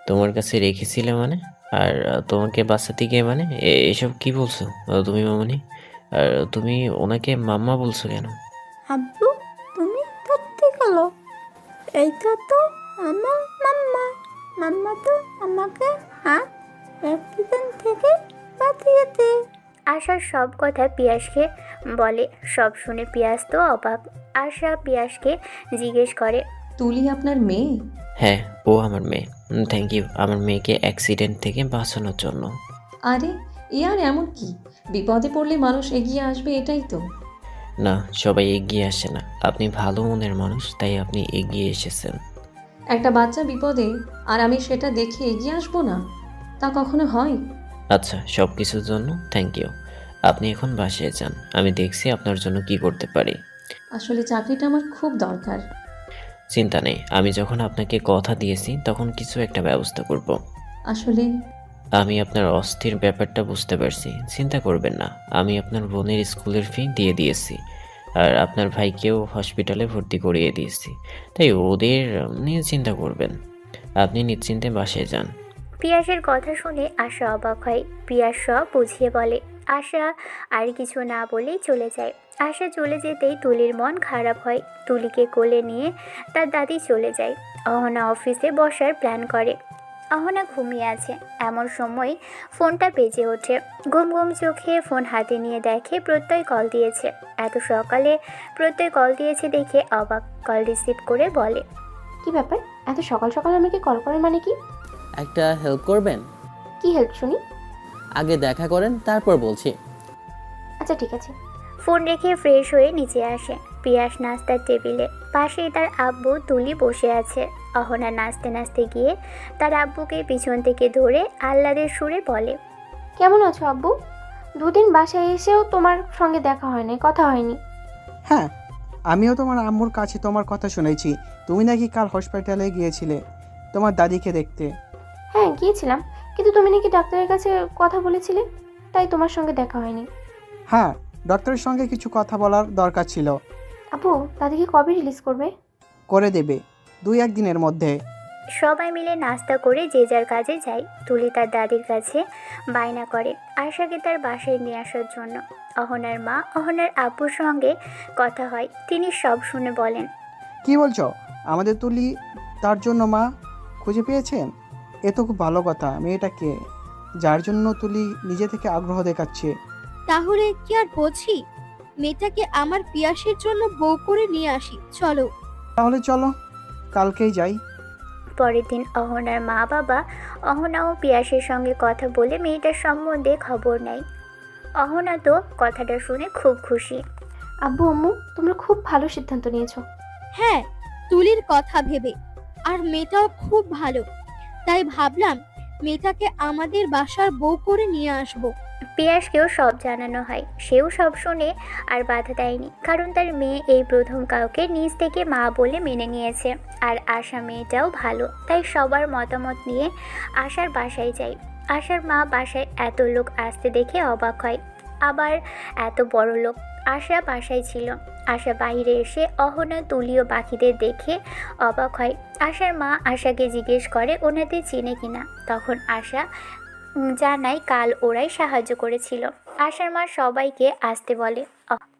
তোমার কাছে রেখেছিলে মানে? আর তোমাকে বাঁচাতে গিয়ে মানে? এসব কি বলছো তুমি মামনি? আর তুমি ওনাকে মাম্মা বলছো কেন? আব্বু তুমি সত্যি করো, এইটা তো আমার মাম্মা। মাম্মা তো আমাকে হাত অ্যাক্সিডেন্ট থেকে বাঁচিয়েছে। আশার সব কথা পিয়াসকে বলে। সব শুনে পিয়াস তো অবাক। আশা পিয়াসকে জিজ্ঞেস করে, তুলি আপনার মেয়ে? হ্যাঁ, ও আমার মেয়ে। থ্যাংক ইউ আমার মেয়েকে অ্যাক্সিডেন্ট থেকে বাঁচানোর জন্য। আরে এ আর এমন কি, বিপদে পড়লে মানুষ এগিয়ে আসবে, এটাই তো। না, সবাই এগিয়ে আসে না। আপনি ভালো মনের মানুষ, তাই আপনি এগিয়ে এসেছেন। একটা বাচ্চা বিপদে আর আমি সেটা দেখে এগিয়ে আসবো না, তা কখনো হয়? আচ্ছা, সব কিছুর জন্য থ্যাংক ইউ। আপনি এখন বাসায় যান, আমি দেখছি আপনার জন্য কি করতে পারি। আসলে চাকরিটা আমার খুব দরকার। চিন্তা নেই, আমি যখন আপনাকে কথা দিয়েছি তখন কিছু একটা ব্যবস্থা করব। আসলে আমি আপনার অস্থির ব্যাপারটা বুঝতে পারছি, চিন্তা করবেন না। আমি আপনার বোনের স্কুলের ফি দিয়ে দিয়েছি, আর আপনার ভাইকেও হসপিটালে ভর্তি করিয়ে দিয়েছি, তাই ওদের নিয়ে চিন্তা করবেন। আপনি নিশ্চিন্তে বাসায় যান। পিয়াসের কথা শুনে আশা অবাক হয়। পিয়াস সব বুঝিয়ে বলে। আশা আর কিছু না বলেই চলে যায়। আশা চলে যেতেই তুলির মন খারাপ হয়। তুলিকে কোলে নিয়ে তার দাদি চলে যায়। অহনা অফিসে বসার প্ল্যান করে। অহনা ঘুমিয়ে আছে। এমন সময় ফোনটা বেজে ওঠে। ঘুম ঘুম চোখে ফোন হাতে নিয়ে দেখে প্রত্যয় কল দিয়েছে। এত সকালে প্রত্যয় কল দিয়েছে দেখে অবাক। কল রিসিভ করে বলে, কি ব্যাপার, এত সকাল সকাল আমাকে কল করেন মানে কি? একটা হেল্প করবেন? কি হেল্প শুনি? আগে দেখা করেন, তারপর বলছি। আচ্ছা ঠিক আছে। ফোন রেখে ফ্রেশ হয়ে নিচে আসে। পিয়াস নাস্তার টেবিলে, পাশেই তার আব্বু তুলি বসে আছে। অহনা নাচতে নাচতে গিয়ে তার আব্বুকে পিছন থেকে ধরে আহ্লাদের সুরে বলে, কেমন আছো আব্বু? দুদিন বাসায় এসেও তোমার সঙ্গে দেখা হয়নি, কথা হয়নি। হ্যাঁ, আমিও তোমার আম্মুর কাছে তোমার কথা শুনেছি। তুমি নাকি কাল হসপিটালে গিয়েছিলে তোমার দাদিকে দেখতে। হ্যাঁ গিয়েছিলাম, কিন্তু তুমি নাকি ডাক্তারের কাছে কথা বলেছিলে, তাই তোমার সঙ্গে দেখা হয়নি। হ্যাঁ, ডক্টরের সঙ্গে কিছু কথা বলার দরকার ছিল। আপু, দাদিকে কবে রিলিজ করবে? করে দেবে 2-1 দিনের মধ্যে। সবাই মিলে নাস্তা করে যে যার কাজে যায়। তুলি তার দাদির কাছে বায়না করে আশাকে তার বাসায় নিয়ে আসার জন্য। অহনার মা অহনার আব্বুর সঙ্গে কথা হয়। তিনি সব শুনে বলেন, কি বলছো? আমাদের তুলি তার জন্য মা খুঁজে পেয়েছেন? এ তো খুব ভালো কথা। মেয়েটাকে যার জন্য তুলি নিজে থেকে আগ্রহ দেখাচ্ছে। তাহলে কি আর বলছি, মেয়েটাকে আমার পিয়াসের জন্য বউ করে নিয়ে আসি, চলো। তাহলে চলো, কালকেই যাই। পরের দিন অহনার মা বাবা অহনা ও পিয়াসের সঙ্গে কথা বলে মেয়েটার সম্বন্ধে খবর নেয়। অহনা তো কথাটা শুনে খুব খুশি। আব্বু আম্মু, তোমরা খুব ভালো সিদ্ধান্ত নিয়েছো। হ্যাঁ, তুলির কথা ভেবে, আর মেয়েটাও খুব ভালো, তাই ভাবলাম মেয়েটাকে আমাদের বাসার বউ করে নিয়ে আসবো। পিয়াসকেও সব জানানো হয়। সেও সব শুনে আর বাধা দেয়নি, কারণ তার মেয়ে এই প্রথম কাউকে নিজ থেকে মা বলে মেনে নিয়েছে। আর আশা মেয়েটাও ভালো, তাই সবার মতামত নিয়ে আশার বাসায় যায়। আশার মা বাসায় এত লোক আসতে দেখে অবাক হয়, আবার এত বড় লোক। আশা বাসায় ছিল। আশা বাইরে এসে অহনা তুলি ও বাকিদের দেখে অবাক হয়। আশার মা আশাকে জিজ্ঞেস করে ওনাদের চেনে কিনা। তখন আশা জানাই কাল ওরাই সাহায্য করেছিল। আশার মা সবাইকে আসতে বলে।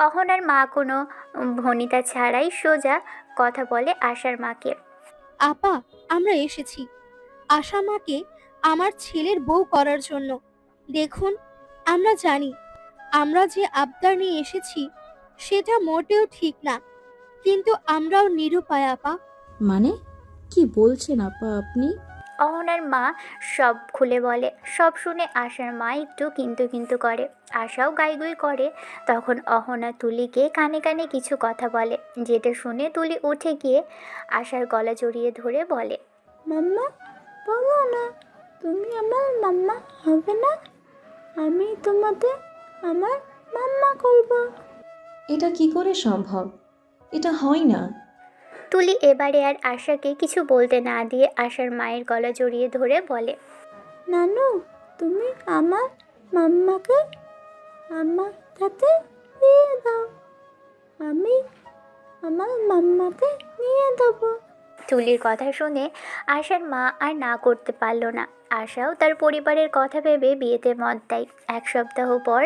অহনার মা কোনো ভনিতা ছাড়াই সোজা কথা বলে আশার মাকে। আপা, আমরা এসেছি আশা মাকে আমার ছেলের বউ করার জন্য। দেখুন, আমরা জানি আমরা যে আবদার নিয়ে এসেছি সেটা মোটেও ঠিক না, কিন্তু আমরাও নিরুপায় আপা। মানে কি বলছেন আপা আপনি? অহনার মা সব খুলে বলে। সব শুনে আশার মা একটু কিন্তু কিন্তু করে। আশাও গাইগুই করে। তখন অহনা তুলিকে কানে কানে কিছু কথা বলে, যেটা শুনে তুলি উঠে গিয়ে আশার গলা জড়িয়ে ধরে বলে, মাম্মা, বলো না তুমি আমার মাম্মা হবে না? আমি তোমাদের আমার মাম্মা করব। এটা কি করে সম্ভব? এটা হয় না। তুলি এবারে আর আশাকে কিছু বলতে না দিয়ে আশার মায়ের গলা জড়িয়ে ধরে বলে, নানু, তুমি আমার মাম্মাকে আমার সাথে দিয়ে দাও, আমি আমার মাম্মাকে নিয়ে দেবো। তুলির কথা শুনে আশার মা আর না করতে পারল না। আশাও তার পরিবারের কথা ভেবে বিয়েতে মত দেয়। 1 সপ্তাহ পর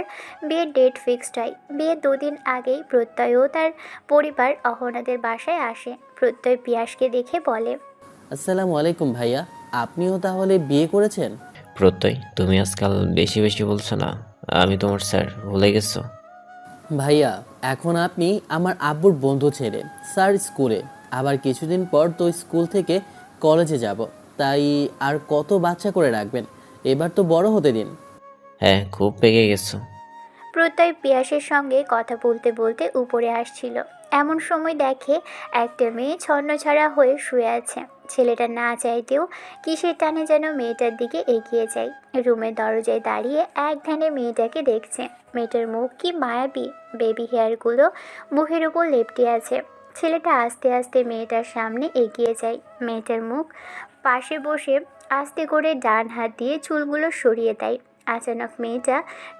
বিয়ের ডেট ফিক্সড হয়। বিয়ের 2 দিন আগেই প্রত্যয় ও তার পরিবার অহনাদের বাসায় আসে। প্রত্যয় পিয়াসকে দেখে বলে, আসসালামু আলাইকুম ভাইয়া, আপনিও তাহলে বিয়ে করেছেন? প্রত্যয়, তুমি আজকাল বেশি বেশি বলছো না? আমি তোমার স্যার, ভুলে গেছো? ভাইয়া, এখন আপনি আমার আব্বুর বন্ধু ছেলে, স্যার স্কুলে। আবার কিছুদিন পর তো স্কুল থেকে কলেজে যাব, তাই আর কত বাচ্চা করে রাখবেন? এবার তো বড় হতে দিন। হ্যাঁ, খুব পেকে গেছো। প্রত্যয় পিয়াসের সঙ্গে কথা বলতে বলতে উপরে আসছিল। এমন সময় দেখে একটা মেয়ে ছন্নছাড়া হয়ে শুয়ে আছে। ছেলেটা না চাইতেও কিসের টানে যেন মেয়েটার দিকে এগিয়ে যায়। রুমের দরজায় দাঁড়িয়ে এক ধ্যানে মেয়েটাকে দেখছে। মেয়েটার মুখ কি মায়াবী, বেবি হেয়ারগুলো মুখের উপর লেপ্টে আছে। ছেলেটা আস্তে আস্তে মেয়েটার সামনে এগিয়ে যায়। মেয়েটার মুখ পাশে বসে আস্তে করে ডান হাত দিয়ে চুলগুলো সরিয়ে দেয়। আচানক মেয়েটা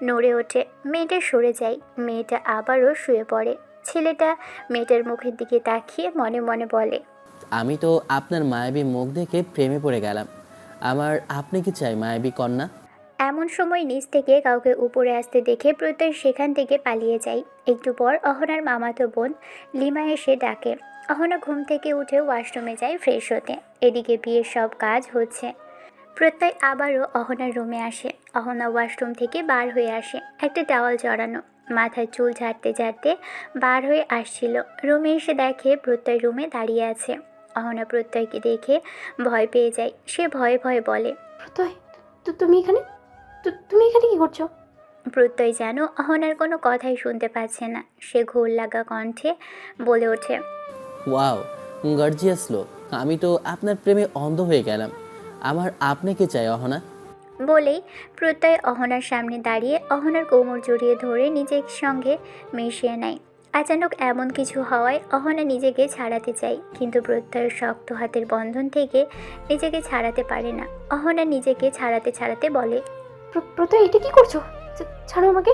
নড়ে ওঠে। মেয়েটা সরে যায়। মেয়েটা আবারও শুয়ে পড়ে। ছেলেটা মেয়েটার মুখের দিকে তাকিয়ে মনে মনে বলে, আমি তো আপনার মায়াবী মুখ দেখে প্রেমে পড়ে গেলাম। আমার আপনি কি চাই মায়াবী কন্যা? এমন সময় নিচ থেকে কাউকে উপরে আসতে দেখে প্রত্যয় সেখান থেকে পালিয়ে যায়। একটু পর অহনার মামাতো বোন লিমা এসে ডাকে। অহনা ঘুম থেকে উঠে ওয়াশরুমে যায় ফ্রেশ হতে। এদিকে বিয়ের সব কাজ হচ্ছে। প্রত্যয় আবারও অহনার রুমে আসে। অহনা ওয়াশরুম থেকে বার হয়ে আসে, একটা টাওয়াল জড়ানো, মাথার চুল ঝাড়তে ঝাড়তে বার হয়ে আসছিল। রুমে এসে দেখে প্রত্যয় রুমে দাঁড়িয়ে আছে। অহনা প্রত্যয়কে দেখে ভয় পেয়ে যায়। সে ভয়ে ভয়ে বলে, প্রত্যয়, তুমি এখানে তুমি এখানে কি করছো? প্রত্যয় যেন অহনার কোনো কথাই শুনতে পাচ্ছে না। সে ঘোর লাগা কণ্ঠে বলে ওঠে, ওয়াও, গর্জিয়াস লোক, আমি তো আপনার প্রেমে অন্ধ হয়ে গেলাম। আমার আপনাকে চাই অহনা। বলেই প্রত্যয় অহনার সামনে দাঁড়িয়ে অহনার কোমর জড়িয়ে ধরে নিজের সঙ্গে মিশিয়ে নেয়। আচানক এমন কিছু হওয়ায় অহনা নিজেকে ছাড়াতে চায়, কিন্তু প্রত্যয়ের শক্ত হাতের বন্ধন থেকে নিজেকে ছাড়াতে পারে না। অহনা নিজেকে ছাড়াতে ছাড়াতে বলে, প্রত্যয়, এটা কি করছো? ছাড়ো আমাকে।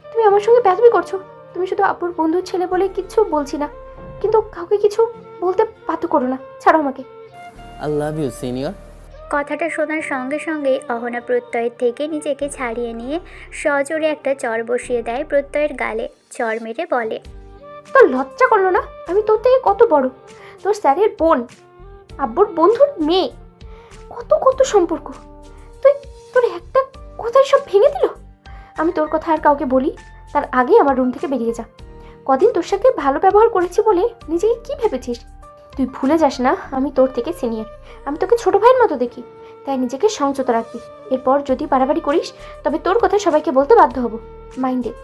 তুমি আমার সঙ্গে বেয়াদবি করছো। তুমি শুধু আব্বুর বন্ধুর ছেলে বলে কিচ্ছু বলছি না, কিন্তু কাউকে কিছু বলতে বাধ্য করো না। ছাড়ো আমাকে। I love you senior. কথাটা শোনার সঙ্গে সঙ্গেই অহনা প্রত্যয়ের থেকে নিজেকে ছাড়িয়ে নিয়ে সজোরে একটা চর বসিয়ে দেয় প্রত্যয়ের গালে। চর মেরে বলে, তোর লজ্জা করলো না? আমি তোর থেকে কত বড়, তোর স্যারের বোন, আব্বুর বন্ধুর মেয়ে, কত কত সম্পর্ক। তোর একটা কথাই সব ভেঙে দিল। আমি তোর কথা আর কাউকে বলি তার আগে আমার রুম থেকে বেরিয়ে যা। কদিন তোর সাথে ভালো ব্যবহার করেছি বলে নিজেকে কি ভেবেছিস? তুই ভুলে যাস না আমি তোর থেকে সিনিয়র। আমি তোকে ছোট ভাইয়ের মতো দেখি, তাই নিজেকে সংযত রাখবি। এরপর যদি বাড়াবাড়ি করিস তবে তোর কথা সবাইকে বলতে বাধ্য হব। মাইন্ডেড।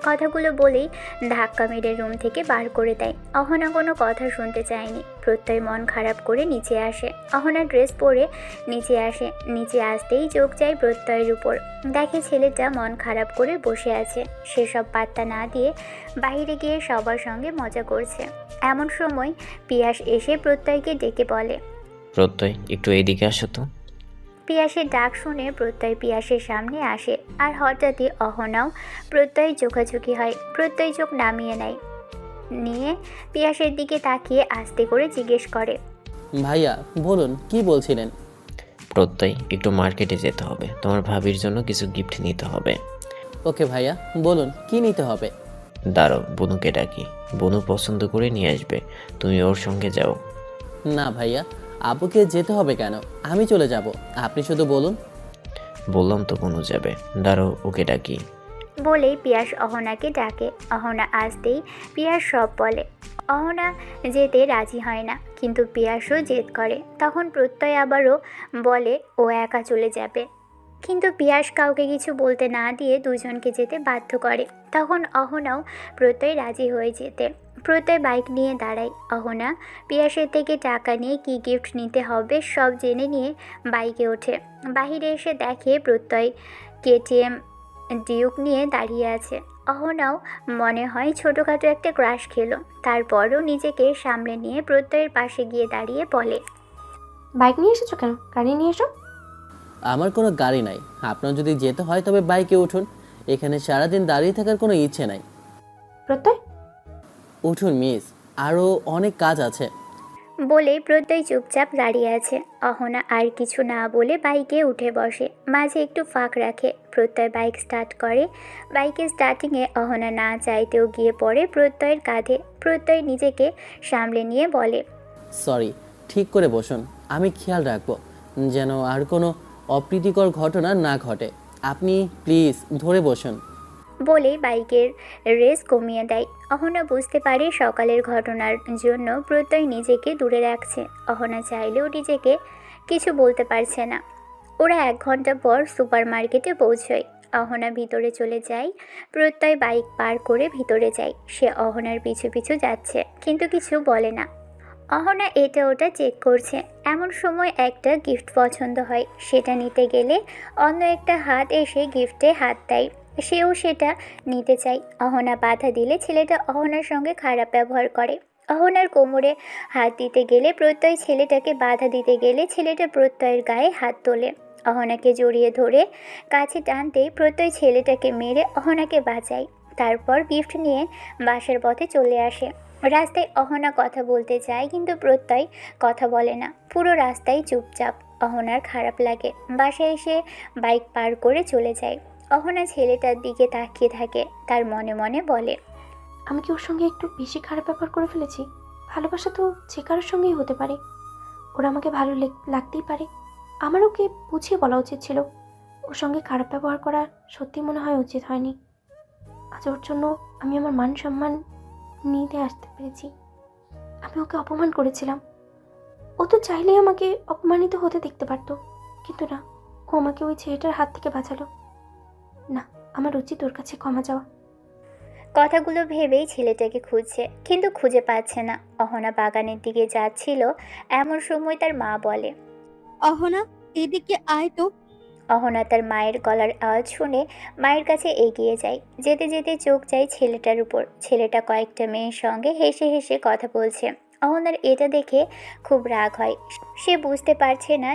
কথাগুলো বলেই ধাক্কা মেরে রুম থেকে বার করে দেয়। অহনা কোনো কথা শুনতে চায়নি। প্রত্যয় মন খারাপ করে নিচে আসে। অহনা ড্রেস পরে নিচে আসে। নিচে আসতেই চোখ যায় প্রত্যয়ের উপর। দেখে ছেলেটা মন খারাপ করে বসে আছে। সেসব পাত্তা না দিয়ে বাইরে গিয়ে সবার সঙ্গে মজা করছে। এমন সময় পিয়াস এসে প্রত্যয়কে ডেকে বলে, প্রত্যয়, একটু এইদিকে আসো তো। পিয়াসের ডাক শুনে প্রত্যয় পিয়াসের সামনে আসে। আর হঠাৎই অহনাও প্রত্যয় চোখাচোখি হয়। প্রত্যয় চোখ নামিয়ে নেয়, নিয়ে পিয়াসের দিকে তাকিয়ে আস্তে করে জিজ্ঞেস করে, ভাইয়া বলুন, কি বলছিলেন? প্রত্যয়, একটু মার্কেটে যেতে হবে, তোমার ভাবির জন্য কিছু গিফট নিতে হবে। ওকে ভাইয়া, বলুন কি নিতে হবে? দাঁড়াও, বনুকে ডাকি, বনু পছন্দ করে নিয়ে আসবে, তুমি ওর সঙ্গে যাও। না ভাইয়া, আব্বুকে যেতে হবে কেন? আমি চলে যাব, আপনি শুধু বলুন। বললাম তো বনু যাবে, দাঁড়াও ওকে ডাকি। বলেই পিয়াস অহনাকে ডাকে। অহনা আসতেই পিয়াস সব বলে। অহনা যেতে রাজি হয় না, কিন্তু পিয়াসও জেদ করে। তখন প্রত্যয় আবারও বলে ও একা চলে যাবে, কিন্তু পিয়াস কাউকে কিছু বলতে না দিয়ে দুজনকে যেতে বাধ্য করে। তখন অহনাও প্রত্যয় রাজি হয়ে যেতে। প্রত্যয় বাইক নিয়ে দাঁড়ায়। অহনা পিয়াসের থেকে টাকা নিয়ে কি গিফট নিতে হবে সব জেনে নিয়ে বাইকে ওঠে। বাহিরে এসে দেখে প্রত্যয় কেটিএম ডিউক নিয়ে দাঁড়িয়ে আছে। অহনাও মনে হয় ছোটোখাটো একটা ক্রাশ খেলো। তারপরও নিজেকে সামলে নিয়ে প্রত্যয়ের পাশে গিয়ে দাঁড়িয়ে বলে, বাইক নিয়ে এসেছো কেন? গাড়ি নিয়ে এসো। আমার কোনো গাড়ি নাই, আপনার যদি যেতে হয় তবে বাইকে উঠুন। এখানে সারাদিন দাঁড়িয়ে থাকার কোনো ইচ্ছে নাই। প্রত্যয়, উঠুন মিস, আরও অনেক কাজ আছে। বলে প্রত্যয় চুপচাপ দাঁড়িয়ে আছে। অহনা আর কিছু না বলে বাইকে উঠে বসে, মাঝে একটু ফাঁক রাখে। প্রত্যয় বাইক স্টার্ট করে। বাইকের স্টার্টিংয়ে অহনা না চাইতেও গিয়ে পড়ে প্রত্যয়ের কাঁধে। প্রত্যয় নিজেকে সামলে নিয়ে বলে, সরি, ঠিক করে বসুন, আমি খেয়াল রাখবো যেন আর কোনো অপ্রীতিকর ঘটনা না ঘটে। আপনি প্লিজ ধরে বসুন। বলেই বাইকের রেস কমিয়ে দেয়। অহনা বুঝতে পারে সকালের ঘটনার জন্য প্রত্যয় নিজেকে দূরে রাখছে। অহনা চাইলেও নিজেকে কিছু বলতে পারছে না। ওরা 1 ঘন্টা পর সুপার মার্কেটে পৌঁছয়। অহনা ভিতরে চলে যায়। প্রত্যয় বাইক পার করে ভিতরে যায়। সে অহনার পিছু পিছু যাচ্ছে, কিন্তু কিছু বলে না। অহনা এটা ওটা চেক করছে। এমন সময় একটা গিফট পছন্দ হয়। সেটা নিতে গেলে অন্য একটা হাত এসে গিফটে হাত দেয়। সেও সেটা নিতে চায়। অহনা বাধা দিলে ছেলেটা অহনার সঙ্গে খারাপ ব্যবহার করে। অহনার কোমরে হাত দিতে গেলে প্রত্যয় ছেলেটাকে বাধা দিতে গেলে ছেলেটা প্রত্যয়ের গায়ে হাত তোলে। অহনাকে জড়িয়ে ধরে কাছে টানতেই প্রত্যয় ছেলেটাকে মেরে অহনাকে বাঁচায়। তারপর গিফট নিয়ে বাসার পথে চলে আসে। রাস্তায় অহনা কথা বলতে চায়, কিন্তু প্রত্যয় কথা বলে না। পুরো রাস্তায় চুপচাপ। অহনার খারাপ লাগে। বাসায় এসে বাইক পার করে চলে যায়। অহনা ছেলেটার দিকে তাকিয়ে থাকে, তার মনে মনে বলে, আমি কি ওর সঙ্গে একটু বেশি খারাপ ব্যবহার করে ফেলেছি? ভালোবাসা তো যে কারোর সঙ্গেই হতে পারে, ওরা আমাকে ভালো লাগতেই পারে। আমার ওকে বুঝিয়ে বলা উচিত ছিল। ওর সঙ্গে খারাপ ব্যবহার করা সত্যি মনে হয় উচিত হয়নি। আজ ওর জন্য আমি আমার মান সম্মান নিতে আসতে পেরেছি। আমি ওকে অপমান করেছিলাম। ও তো চাইলেই আমাকে অপমানিত হতে দেখতে পারতো, কিন্তু না, ও আমাকে ওই ছেলেটার হাত থেকে বাঁচালো। না, আমার উচিত ওর কাছে ক্ষমা চাওয়া। কথাগুলো ভেবেই ছেলেটাকে খুঁজছে, কিন্তু খুঁজে পাচ্ছে না। অহনা বাগানের দিকে যাচ্ছিল, এমন সময় তার মা বলে, অহনা, এদিকে আয় তো। অহনা তার মায়ের গলার আওয়াজ শুনে মায়ের কাছে এগিয়ে যায়। যেতে যেতে চোখ যায় ছেলেটার উপর। ছেলেটা কয়েকটা মেয়ের সঙ্গে হেসে হেসে কথা বলছে। অহনার এটা দেখে খুব রাগ হয়। সে বুঝতে পারছে না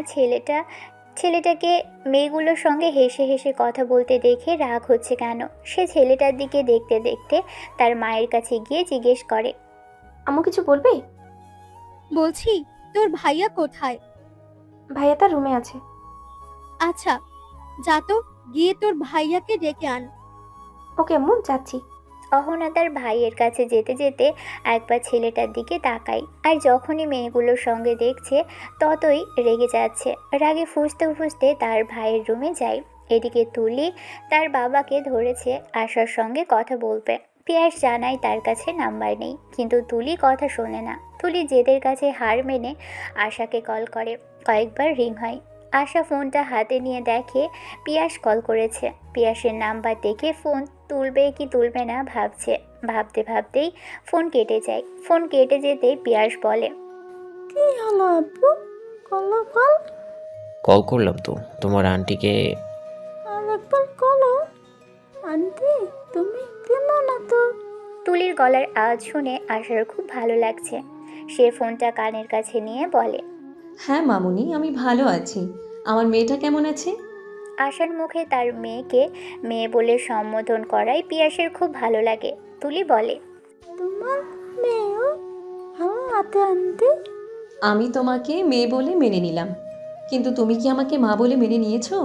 ছেলেটাকে মেয়েগুলোর সঙ্গে হেসে হেসে কথা বলতে দেখে রাগ হচ্ছে কেন। সে ছেলেটার দিকে দেখতে দেখতে তার মায়ের কাছে গিয়ে জিজ্ঞেস করে, আম্মু কিছু বলবে? বলছি, তোর ভাইয়া কোথায়? ভাইয়া তার রুমে আছে। আচ্ছা, যা তো, গিয়ে তোর ভাইয়াকে ডেকে আন। ওকে আম্মু, যাচ্ছি। অহনা তার ভাইয়ের কাছে যেতে যেতে একবার ছেলেটার দিকে তাকায়, আর যখনই মেয়েগুলোর সঙ্গে দেখছে ততই রেগে যাচ্ছে। রাগে ফুঁসতে ফুঁসতে তার ভাইয়ের রুমে যায়। এদিকে তুলি তার বাবাকে ধরেছে আশার সঙ্গে কথা বলবে। পিয়াস জানায় তার কাছে নাম্বার নেই, কিন্তু তুলি কথা শোনে না। তুলি জেদের কাছে হার মেনে আশাকে কল করে। কয়েকবার রিং হয়। আশা ফোনটা হাতে নিয়ে দেখে পিয়াস কল করেছে। পিয়াসের নাম্বার দেখে ফোন তুলবে কি তুলবে না ভাবছে। ভাবতে ভাবতেই ফোন কেটে যায়। ফোন কেটে যেতেই পিয়াস বলে, কি হলো আপু? কলো কল। কল করলাম তো, তোমার আন্টিকে। আর একবার কলো। আন্টি, তুমি কেমন আছো? তুলির গলার আওয়াজ শুনে আশার খুব ভালো লাগছে। সে ফোনটা কানের কাছে নিয়ে বলে, হ্যাঁ মামুনি, আমি ভালো আছি। আমার মেয়েটা কেমন আছে? আশার মুখে তার মেয়েকে মেয়ে বলে সম্বোধন করায় পিয়াসের খুব ভালো লাগে। তুলি বলে, তোমার মেয়েও ভালো আছে আন্টি। আমি তোমাকে মেয়ে বলে মেনে নিলাম, কিন্তু তুমি কি আমাকে মা বলে মেনে নিয়েছো?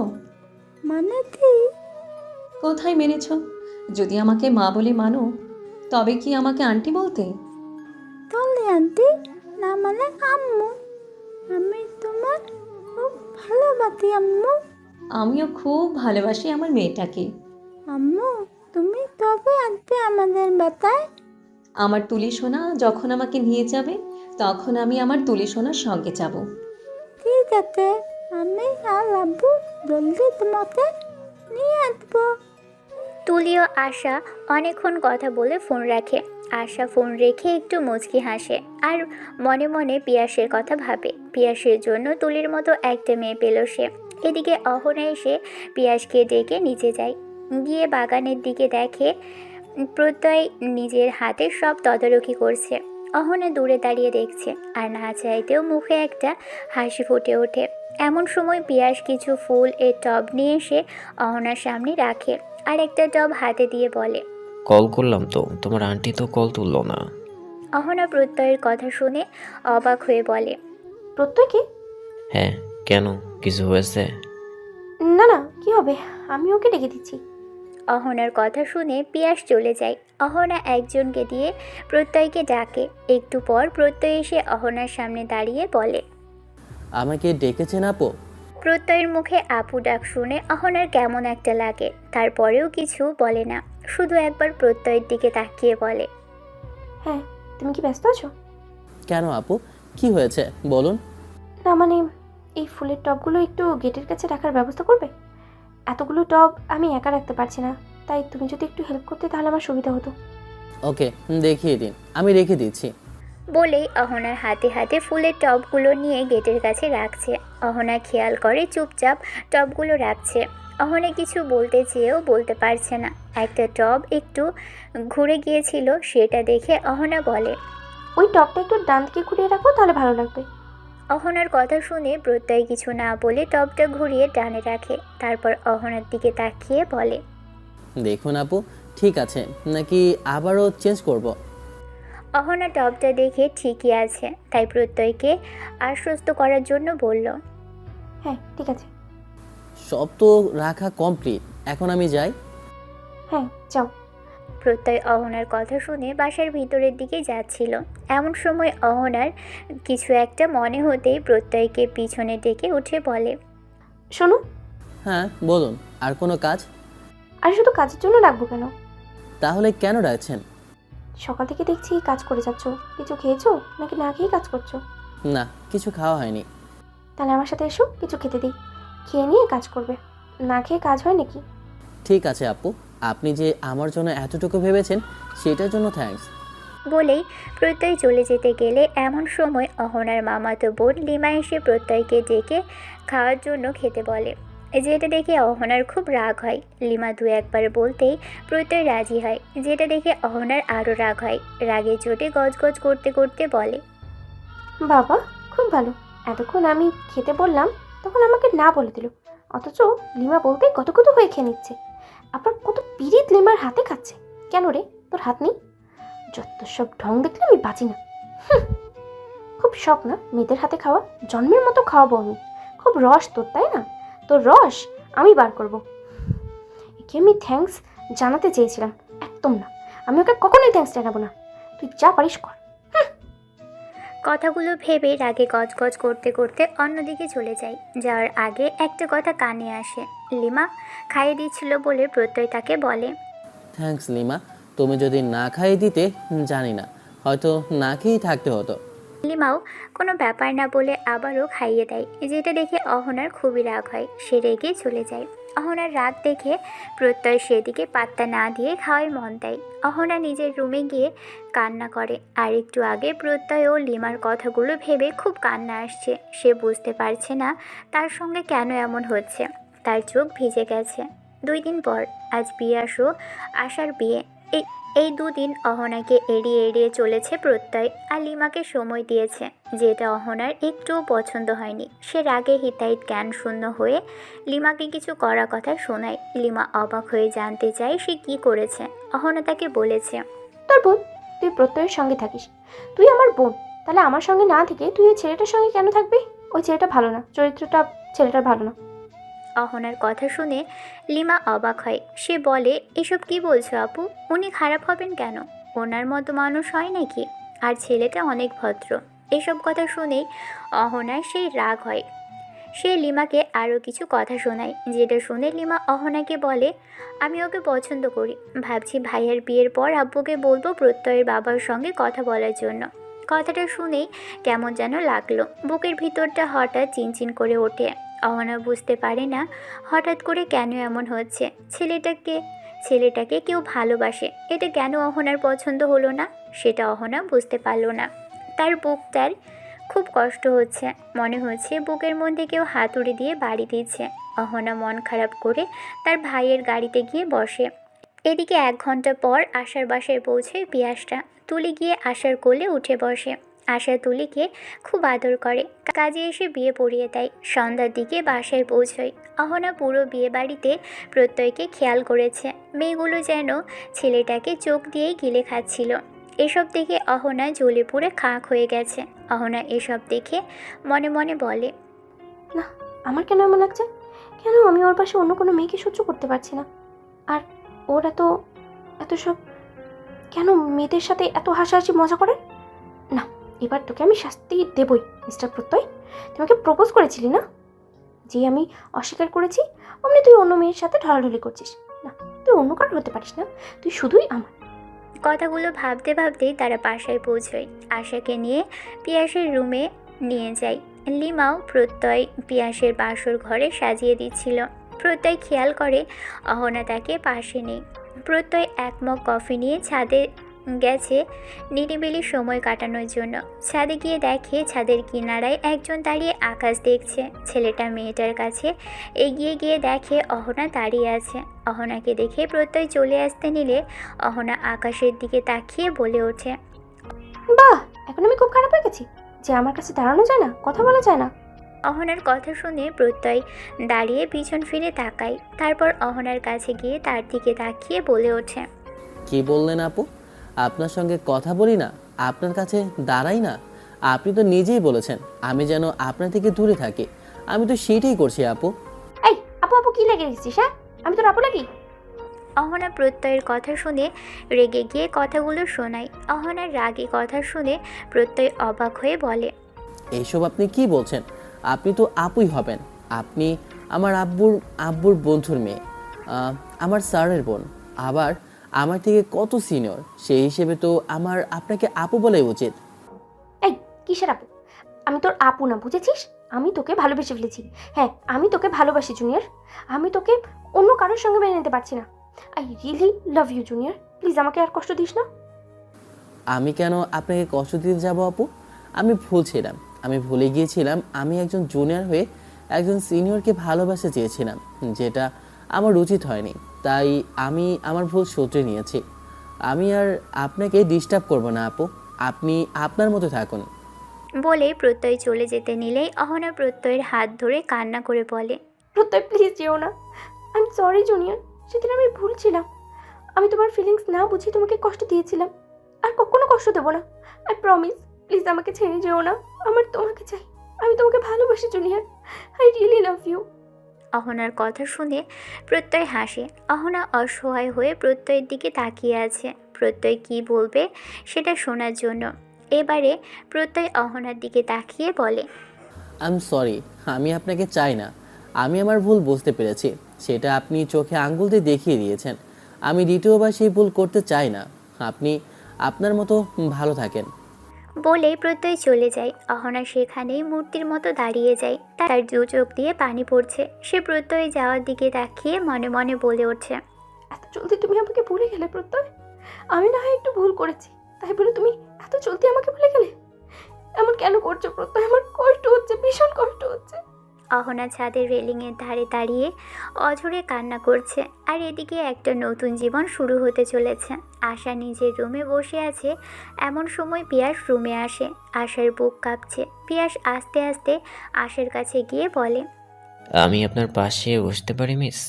মানে কি? কোথায় মেনেছো? যদি আমাকে মা বলে মানো, তবে কি আমাকে আন্টি বলতে? তাহলে আন্টি, না মানে আম্মু। আমি তোমার খুব ভালোবাসি আম্মু। আমিও খুব ভালোবাসি আমার মেয়েটাকে। আম্মু, তুমি কবে আসবে আমাদের বাসায়? আমার তুলি সোনা যখন আমাকে নিয়ে যাবে, তখন আমি আমার তুলি সোনার সঙ্গে যাব। ঠিক আছে, আমি আর আব্বু জলদি তোমাকে নিয়ে আসবো। তুলি ও আশা অনেকক্ষণ কথা বলে ফোন রাখে। আশা ফোন রেখে একটু মুচকি হাসে আর মনে মনে পিয়াসের কথা ভাবে। পিয়াসের জন্য তুলির মতো একটা মেয়ে পেল সে। এদিকে অহনা এসে পিয়াসকে ডেকে নিচে যায়। গিয়ে বাগানের দিকে দেখে প্রত্যয় নিজের হাতে সব তদারকি করছে। অহনা দূরে দাঁড়িয়ে দেখছে, আর না চাইতেও মুখে একটা হাসি ফুটে ওঠে। এমন সময় পিয়াস কিছু ফুল এর টব নিয়ে এসে অহনার সামনে রাখে, আর একটা টব হাতে দিয়ে বলে, কল করলাম তো, তোমার আন্টি তো কল তুললো না। অহনা প্রত্যয়ের কথা শুনে অবাক হয়ে বলে, প্রত্যয় কি? হ্যাঁ, কেন, কিছু হয়েছে? না না, কি হবে, আমি ওকে ডেকে দিচ্ছি। অহনার কথা শুনে পিয়াস চলে যায়। অহনা একজনকে দিয়ে প্রত্যয়কে ডাকে। একটু পর প্রত্যয় এসে অহনার সামনে দাঁড়িয়ে বলে, আমাকে ডেকেছেন আপু? প্রত্যয়ের মুখে আপু ডাক শুনে অহনার কেমন একটা লাগে। তারপরেও কিছু বলে না, শুধু একবার প্রত্যয়ের দিকে তাকিয়ে বলে, হ্যাঁ, তুমি কি ব্যস্ত আছো? কেন আপু, কি হয়েছে বলুন। না মানে, এই ফুলের টবগুলো একটু গেটের কাছে রাখার ব্যবস্থা করবে? এতগুলো টব আমি একা রাখতে পারছি না, তাই তুমি যদি একটু হেল্প করতে তাহলে আমার সুবিধা হতো। ওকে, দেখিয়ে দিন, আমি রেখে দিচ্ছি। বলেই অহনার হাতে হাতে ফুলের টবগুলো নিয়ে গেটের কাছে রাখছে। অহনা খেয়াল করে চুপচাপ টবগুলো রাখছে। অহনা কিছু বলতে চেয়েও বলতে পারছে না। একটা টব একটু ঘুরে গিয়েছিল, সেটা দেখে অহনা বলে, ওই টবটা একটু ডান দিকে ঘুরিয়ে রাখো, তাহলে ভালো লাগবে। অহনার কথা শুনে প্রত্যয় কিছু না বলে টবটা ঘুরিয়ে ডানে রাখে। তারপর অহনার দিকে তাকিয়ে বলে, দেখুন আপু, ঠিক আছে নাকি আবারও চেঞ্জ করব? অহনা টবটা দেখে ঠিকই আছে, তাই প্রত্যয়কে আশ্বস্ত করার জন্য বলল, হ্যাঁ ঠিক আছে। সব তো রাখা কমপ্লিট, এখন আমি যাই। হ্যাঁ যাও। প্রত্যয় অহনার কথা শুনে বাসার ভিতরের দিকে যাচ্ছিল। এমন সময় অহনার কিছু একটা মনে হতেই প্রত্যয়কে পিছনে ডেকে উঠে বলে, শোনো। হ্যাঁ বলুন, আর কোনো কাজ? আর শুধু কাজের জন্য ডাকবো কেন? তাহলে কেন ডাকছেন? সকাল থেকে দেখছি কাজ করে যাচ্ছ, কিছু খেয়েছো নাকি না খেয়ে কাজ করছো? না, কিছু খাওয়া হয়নি। তাহলে আমার সাথে এসো, কিছু খেতে দিই, খেয়ে নিয়ে কাজ করবে। না খেয়ে কাজ হয় নাকি? ঠিক আছে আপু, আপনি যে আমার জন্য এতটুকু ভেবেছেন সেটার জন্য থ্যাঙ্কস। বলেই প্রত্যয় চলে যেতে গেলে এমন সময় অহনার মামাতো বোন লিমা এসে প্রত্যয়কে ডেকে খাওয়ার জন্য খেতে বলে। যেটা দেখে অহনার খুব রাগ হয়। লিমা দু একবার বলতেই প্রত্যয় রাজি হয়, যেটা দেখে অহনার আরও রাগ হয়। রাগে চোটে গজগজ করতে করতে বলে, বাবা খুব ভালো, এতক্ষণ আমি খেতে বললাম তখন আমাকে না বলে দিল, অথচ লিমা বলতে কত হয়ে খেয়ে নিচ্ছে। আবার কত পিরিত লিমার হাতে খাচ্ছে। কেন রে, তোর হাত নেই? যত সব ঢং দেখলে আমি বাঁচি না। খুব শখ না মেয়েদের হাতে খাওয়া? জন্মের মতো খাওয়াবো আমি। খুব রস তোর, তাই না? তোর রস আমি বার করব। একে আমি থ্যাঙ্কস জানাতে চেয়েছিলাম, একদম না। আমি ওকে কখনোই থ্যাঙ্কস জানাবো না। তুই যা পারিস কর। কথাগুলো ভেবে রাগে গজগজ করতে করতে অন্যদিকে চলে যায়। যাওয়ার আগে একটা কথা কানে আসে। লিমা খাইয়ে দিচ্ছিল বলে প্রত্যয় তাকে বলে, থ্যাঙ্কস লিমা, তুমি যদি না খাইয়ে দিতে জানি না, হয়তো না খেয়েই থাকতে হতো। লিমাও কোনো ব্যাপার না বলে আবারও খাইয়ে দেয়। যেটা দেখে অহনার খুবই রাগ হয়। সে রেগে চলে যায়। অহনার রাগ দেখে প্রত্যয় সেদিকে পাত্তা না দিয়ে খাওয়ায় মন দেয়। অহনা নিজের রুমে গিয়ে কান্না করে। আর একটু আগে প্রত্যয় ও লিমার কথাগুলো ভেবে খুব কান্না আসছে। সে বুঝতে পারছে না তার সঙ্গে কেন এমন হচ্ছে। তার চোখ ভিজে গেছে। 2 দিন পর আজ আশার বিয়ে। এই দুদিন অহনাকে এড়িয়ে এড়িয়ে চলেছে প্রত্যয় আর লিমাকে সময় দিয়েছে, যেটা অহনার একটুও পছন্দ হয়নি। সে রাগে হিতাহিত জ্ঞান শূন্য হয়ে লিমাকে কিছু করা কথা শোনায়। লিমা অবাক হয়ে জানতে চায় সে কি করেছে। অহনা তাকে বলেছে, তোর বোন, তুই প্রত্যয়ের সঙ্গে থাকিস। তুই আমার বোন, তাহলে আমার সঙ্গে না থেকে তুই ওই ছেলেটার সঙ্গে কেন থাকবি? ওই ছেলেটা ভালো না, চরিত্রটা ছেলেটার ভালো না। অহনার কথা শুনে লিমা অবাক হয়। সে বলে, এসব কি বলছো আপু? উনি খারাপ হবেন কেন? ওনার মতো মানুষ হয় নাকি? আর ছেলেটা অনেক ভদ্র। এসব কথা শুনেই অহনার সেই রাগ হয়। সে লিমাকে আরও কিছু কথা শোনায়, যেটা শুনে লিমা অহনাকে বলে, আমি ওকে পছন্দ করি। ভাবছি ভাইয়ের বিয়ের পর আব্বুকে বলবো প্রত্যয়ের বাবার সঙ্গে কথা বলার জন্য। কথাটা শুনেই কেমন যেন লাগলো। বুকের ভিতরটা হঠাৎ চিনচিন করে ওঠে। অহনা বুঝতে পারে না হঠাৎ করে কেন এমন হচ্ছে। ছেলেটাকে কেউ ভালোবাসে, এটা কেন অহনার পছন্দ হলো না সেটা অহনা বুঝতে পারলো না। তার বুকটার খুব কষ্ট হচ্ছে। মনে হচ্ছে বুকের মধ্যে কেউ হাতুড়ি দিয়ে বাড়ি দিচ্ছে। অহনা মন খারাপ করে তার ভাইয়ের গাড়িতে গিয়ে বসে। এদিকে 1 ঘন্টা পর আশার বাসায় পৌঁছায় পিয়াসটা। তুলি গিয়ে আশার কোলে উঠে বসে। আশা তুলিকে খুব আদর করে। কাজে এসে বিয়ে পড়িয়ে দেয়। সন্ধ্যার দিকে বাসায় পৌঁছয়। অহনা পুরো বিয়ে বাড়িতে প্রত্যয়কে খেয়াল করেছে। মেয়েগুলো যেন ছেলেটাকে চোখ দিয়েই গিলে খাচ্ছিল। এসব দেখে অহনা জ্বলে পুড়ে খাক হয়ে গেছে। অহনা এসব দেখে মনে মনে বলে, না, আমার কেন এমন লাগছে? কেন আমি ওর পাশে অন্য কোনো মেয়েকে সহ্য করতে পারছি না? আর ওর এত সব কেন? মেয়েদের সাথে এত হাসাহাসি মজা করে? না, এবার তোকে আমি শাস্তি দেবই। মিস্টার প্রত্যয়, তোমাকে প্রপোজ করেছিলি না? যে আমি অস্বীকার করেছি, অমনি তুই অন্য মেয়ের সাথে ঢলাঢলি করছিস। না, তুই অন্য কারোর হতে পারিস না, তুই শুধুই আমার। কথাগুলো ভাবতে ভাবতেই তারা বাসায় পৌঁছয়। আশাকে নিয়ে পিয়াসের রুমে নিয়ে যায়। লিমাও প্রত্যয় পিয়াসের বাসর ঘরে সাজিয়ে দিচ্ছিল। প্রত্যয় খেয়াল করে অহনা তাকে পাশে নেই। প্রত্যয় 1 মগ কফি নিয়ে ছাদে গেছে নিরিবিলি সময় কাটানোর জন্য। ছাদে গিয়ে দেখে ছাদের কিনারায় একজন দাঁড়িয়ে আকাশ দেখছে। ছেলেটা মেয়েটার কাছে এগিয়ে গিয়ে দেখে অহনা দাঁড়িয়ে আছে। অহনাকে দেখে প্রত্যয় চলে আসতে নিলে অহনা আকাশের দিকে তাকিয়ে বলে ওঠে, বাহ, এখন আমি খুব খারাপ হয়ে গেছি যে আমার কাছে দাঁড়ানো যায় না, কথা বলা যায় না। অহনার কথা শুনে প্রত্যয় দাঁড়িয়ে পিছন ফিরে তাকায়। তারপর অহনার কাছে গিয়ে তার দিকে তাকিয়ে বলে ওঠে, কি বললেন আপু? আপনার সঙ্গে কথা বলি না, আপনার কাছে দাঁড়াই না? আপনি তো নিজেই বলেছেন আমি যেন আপনার থেকে দূরে থাকি। আমি তো সেটাই করছি আপু। এই আপু আপু কি লেগে গেছিস? হ্যাঁ, আমি তোর আপু লাগি? অহনা প্রত্যয়ের কথা শুনে রেগে গিয়ে কথাগুলো শোনায়। অহনার রাগী কথা শুনে প্রত্যয় অবাক হয়ে বলে, এইসব আপনি কি বলছেন? আপনি তো আপুই হবেন। আপনি আমার আব্বুর বন্ধুর মেয়ে, আমার স্যারের বোন, আবার আমার থেকে কত সিনিয়র। সেই হিসেবে তো আমার আপনাকে আপু বলাই উচিত। এই কিসের আপু? আমি তোর আপু না, বুঝেছিস? আমি তোকে ভালোবেসে ফেলেছি। হ্যাঁ, আমি তোকে ভালোবাসি জুনিয়র। আমি তোকে অন্য কারোর সঙ্গে মেনে নিতে পারছি না। I really love you junior. Please আমাকে আর কষ্ট দিস না। আমি কেন আপনাকে কষ্ট দিতে যাব আপু? আমি ভুল ছিলাম। আমি ভুলে গিয়েছিলাম আমি একজন জুনিয়র হয়ে একজন সিনিয়রকে ভালোবাসতে চেয়েছিলাম, যেটা আমার উচিত হয়নি। তাই আমি আমার ভুল শুধরে নিয়েছি। আমি আর আপনাকে ডিস্টার্ব করব না আপু, আপনি আপনার মতো থাকুন। বলে প্রত্যয় চলে যেতে নিলেই অহনা প্রত্যয়ের হাত ধরে কান্না করে বলে, প্রত্যয় প্লিজ যেও না। আই এম সরি জুনিয়র, সেদিন আমি ভুল ছিলাম। আমি তোমার ফিলিংস না বুঝে তোমাকে কষ্ট দিয়েছিলাম। আর কখনো কষ্ট দেবো না। I promise. প্লিজ আমাকে ছেড়ে যেও না। আমার তোমাকে চাই। আমি তোমাকে ভালোবাসি junior. I really love you. অহনার কথা শুনে প্রত্যয় হাসে। অহনা অসহায় হয়ে প্রত্যয়ের দিকে তাকিয়ে আছে, প্রত্যয় কি বলবে সেটা শোনার জন্য। এবারে প্রত্যয় অহনার দিকে তাকিয়ে বলে, আই এম সরি, আমি আপনাকে চাই না। আমি আমার ভুল বুঝতে পেরেছি, সেটা আপনি চোখে আঙ্গুল দিয়ে দেখিয়ে দিয়েছেন। আমি দ্বিতীয়বার সেই ভুল করতে চাই না। আপনি আপনার মতো ভালো থাকেন। বলে প্রত্যয় চলে যায়। অহনা সেখানেই মূর্তির মতো দাঁড়িয়ে যায়। তার দু চোখ দিয়ে পানি পড়ছে। সে প্রত্যয় যাওয়ার দিকে তাকিয়ে মনে মনে বলে ওঠে, এত জলদি তুমি আমাকে ভুলে গেলে প্রত্যয়? আমি না হয় একটু ভুল করেছি, তাই বলে তুমি এত জলদি আমাকে ভুলে গেলে? এমন কেন করছো প্রত্যয়? আমার কষ্ট হচ্ছে, ভীষণ কষ্ট হচ্ছে। অহনা ছাদের রেলিংয়ের ধারে দাঁড়িয়ে অঝরে কান্না করছে। আর এদিকে একটা নতুন জীবন শুরু হতে চলেছে। আশা নিজের রুমে বসে আছে। এমন সময় পিয়াস রুমে আসে। আশার বুক কাঁপছে। পিয়াস আস্তে আস্তে আশার কাছে গিয়ে বলে, আমি আপনার পাশে বসতে পারি মিস?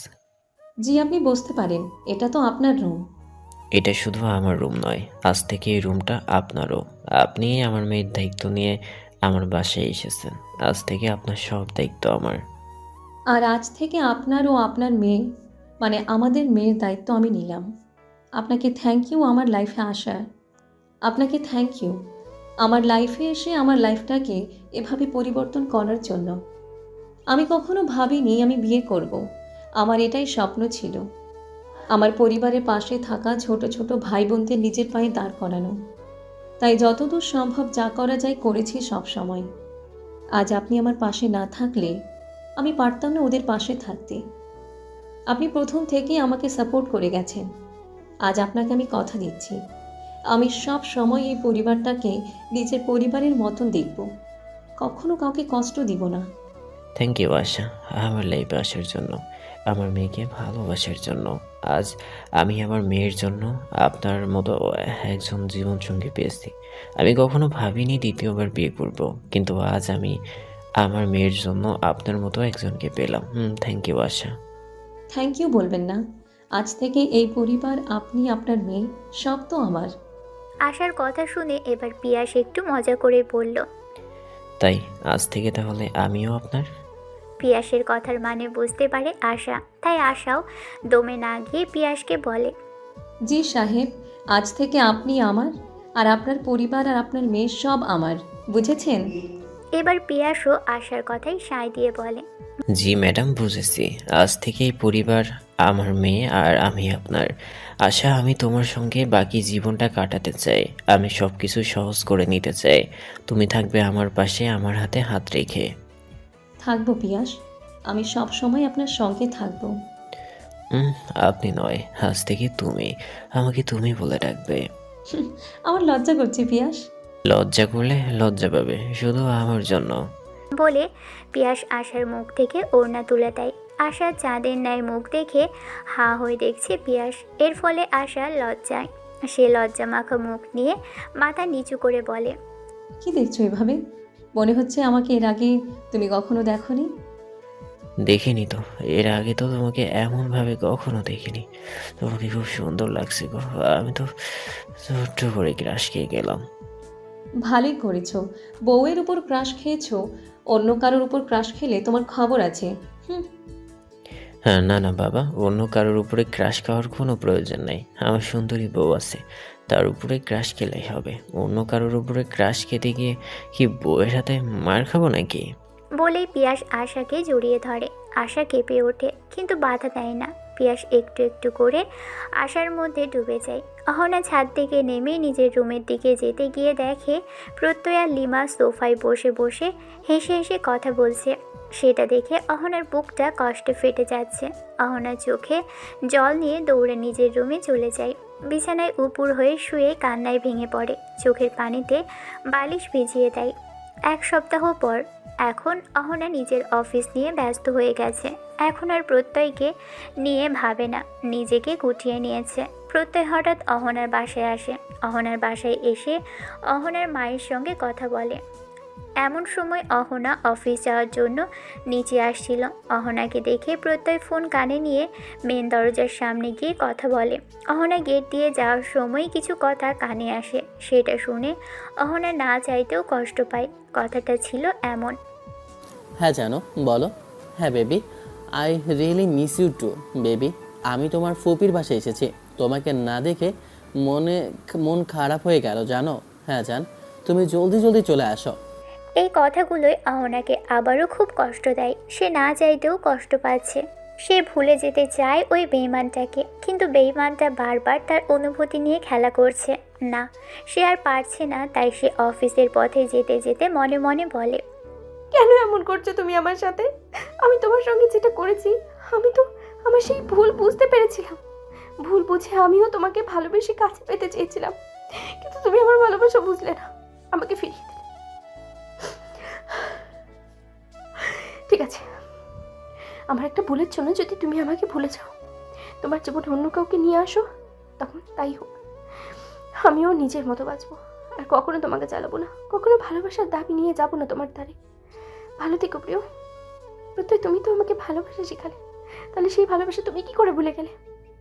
জি, আপনি বসতে পারেন, এটা তো আপনার রুম। এটা শুধু আমার রুম নয়, আজ থেকে এই রুমটা আপনারও। আপনি আমার মেয়ের দায়িত্ব নিয়ে আমার বাসায় এসেছেন। আজ থেকে আপনার সব দায়িত্ব আমার। আর আজ থেকে আপনার ও আপনার মেয়ে, মানে আমাদের মেয়ের দায়িত্ব আমি নিলাম। আপনাকে থ্যাংক ইউ আমার লাইফে আসার। আপনাকে থ্যাংক ইউ আমার লাইফে এসে আমার লাইফটাকে এভাবে পরিবর্তন করার জন্য। আমি কখনো ভাবিনি আমি বিয়ে করব। আমার এটাই স্বপ্ন ছিল, আমার পরিবারের পাশে থাকা ছোট ছোট ভাই বোনদের নিজের পায়ে দাঁড় করানো। তাই যতদূর সম্ভব যা করা যায় করেছি সব সময়। আজ আপনি আমার পাশে না থাকলে আমি পারতাম না ওদের পাশে থাকতে। আপনি প্রথম থেকেই আমাকে সাপোর্ট করে গেছেন। আজ আপনাকে আমি কথা দিচ্ছি, আমি সব সময় এই পরিবারটাকে নিজের পরিবারের মতন দেখব, কখনো কাউকে কষ্ট দিব না। থ্যাংক ইউ আশা, আমার লাইফে আসার জন্য, আমার মেয়েকে ভালোবাসার জন্য। আজ আমি আমার মেয়ের জন্য আপনার মতো একজন জীবনসঙ্গী পেয়েছি। আমি কখনো ভাবিনি দ্বিতীয়বার বিয়ে করব, কিন্তু আজ আমি আমার মেয়ের জন্য আপনার মতো একজনকে পেলাম। থ্যাংক ইউ আশা। থ্যাংক ইউ বলবেন না। আজ থেকে এই পরিবার, আপনি, আপনার মেয়ে সব তো আমার। আশার কথা শুনে এবার পিয়াস একটু মজা করে বলল, তাই আজ থেকে তাহলে আমিও আপনার? পিয়াসের কথার মানে বুঝতে পারে আশা। তাই আশাও দমে না গিয়ে পিয়াসকে বলে, জি সাহেব, আজ থেকে আপনি আমার, আর আপনার পরিবার আর আপনার মেয়ে সব আমার, বুঝেছেন? এবার পিয়াসও আশার কথাই সায় দিয়ে বলে, জি ম্যাডাম, বুঝেছি। আজ থেকে এই পরিবার আমার মেয়ে আর আমি আপনার। আশা, আমি তোমার সঙ্গে বাকি জীবনটা কাটাতে চাই। আমি সব কিছু সহজ করে নিতে চাই। তুমি থাকবে আমার পাশে, আমার হাতে হাত রেখে। থাকবো পিয়াস, আমি সব সময় আপনার সঙ্গে থাকবো। আপনি নয়, আজ থেকে তুমি। আমাকে তুমি বলে ডাকবে। আমার লজ্জা করছে পিয়াস। লজ্জা করলে লজ্জা পাবে, শুধু আমার জন্য। বলে পিয়াস আশার মুখ থেকে ওড়না তুলে দেয়। আশা চাঁদের ন্যায় মুখ দেখে হা হয়ে দেখছে পিয়াস। এর ফলে আশা লজ্জায়, সে লজ্জা মাখা মুখ নিয়ে মাথা নিচু করে বলে, কি দেখছো এভাবে? মনে হচ্ছে আমাকে এর আগে তুমি কখনো দেখোনি। দেখিনি তো, এর আগে তো তোমাকে এমনভাবে কখনো দেখিনি। তোমাকে খুব সুন্দর লাগছে গো। আমি তো ছোট্ট করে ক্রাশ খেয়ে গেলাম। ভালোই করেছো। বউয়ের উপর ক্রাশ খেয়েছো, অন্য কারোর উপর ক্রাশ খেলে তোমার খবর আছে। হুম। হ্যাঁ, না না বাবা, অন্য কারোর উপরে ক্রাশ খাওয়ার কোনো প্রয়োজন নেই। আমার সুন্দরী বউ আছে, তার উপরে ক্রাশ খেলেই হবে। অন্য কারোর উপরে ক্রাশ খেতে গিয়ে কি বউয়ের হাতে মার খাবো নাকি? বলেই পিয়াস আশাকে জড়িয়ে ধরে। আশা কেঁপে ওঠে, কিন্তু বাধা দেয় না। পিয়াস একটু একটু করে আশার মধ্যে ডুবে যায়। অহনা ছাদ থেকে নেমে নিজের রুমের দিকে যেতে গিয়ে দেখে প্রত্যয় আর লিমা সোফায় বসে বসে হেসে হেসে কথা বলছে। সেটা দেখে অহনার বুকটা কষ্টে ফেটে যাচ্ছে। অহনার চোখে জল নিয়ে দৌড়ে নিজের রুমে চলে যায়। বিছানায় উপুর হয়ে শুয়ে কান্নায় ভেঙে পড়ে। চোখের পানিতে বালিশ ভিজিয়ে দেয়। 1 সপ্তাহ পর এখন অহনা নিজের অফিস নিয়ে ব্যস্ত হয়ে গেছে। এখন আর প্রত্যয়কে নিয়ে ভাবে না, নিজেকে গুটিয়ে নিয়েছে। প্রত্যয় হঠাৎ অহনার বাসায় আসে। অহনার বাসায় এসে অহনার মায়ের সঙ্গে কথা বলে। এমন সময় অহনা অফিস যাওয়ার জন্য নিচে আসছিল। অহনাকে দেখে প্রত্যয় ফোন কানে নিয়ে মেন দরজার সামনে গিয়ে কথা বলে। অহনা গেট দিয়ে যাওয়ার সময় কিছু কথা কানে আসে। সেটা শুনে অহনা না চাইতেও কষ্ট পায়। কথাটা ছিল এমন। হ্যাঁ জানো, বলো। হ্যাঁ baby, I really miss you too baby. আমি তোমার ফুপির বাসায় এসেছি। তোমাকে না দেখে মন খারাপ হয়ে গেল জানো। হ্যাঁ জান, তুমি জলদি জলদি চলে আসো। এই কথাগুলোই অহনাকে আবারও খুব কষ্ট দেয়। সে না চাইতেও কষ্ট পাচ্ছে। সে ভুলে যেতে চায় ওই বেঈমানটাকে, কিন্তু বেঈমানটা বারবার তার অনুভূতি নিয়ে খেলা করছে। না, সে আর পারছে না। তাই সে অফিসের পথে যেতে যেতে মনে মনে বলে, কেন এমন করছো তুমি আমার সাথে? আমি তোমার সঙ্গে যেটা করেছি, আমি তো আমার সেই ভুল বুঝতে পেরেছিলাম। ভুল বুঝে আমিও তোমাকে ভালোবেসে কাছে পেতে চেয়েছিলাম, কিন্তু তুমি আমার ভালোবাসা বুঝলে না, আমাকে ফিরিয়ে দিলে। ঠিক আছে, আমার একটা ভুলের জন্য যদি তুমি আমাকে ভুলে যাও, তোমার জীবনে অন্য কাউকে নিয়ে আসো, তখন তাই হোক। আমিও নিজের মতো বাঁচবো, আর কখনো তোমাকে জ্বালাবো না, কখনো ভালোবাসার দাবি নিয়ে যাবো না তোমার দ্বারে। ভালো থেকো প্রিয়। প্রত্যয় তুমি তো আমাকে ভালোবাসা শেখালে, তাহলে সেই ভালোবাসা তুমি কি করে ভুলে গেলে?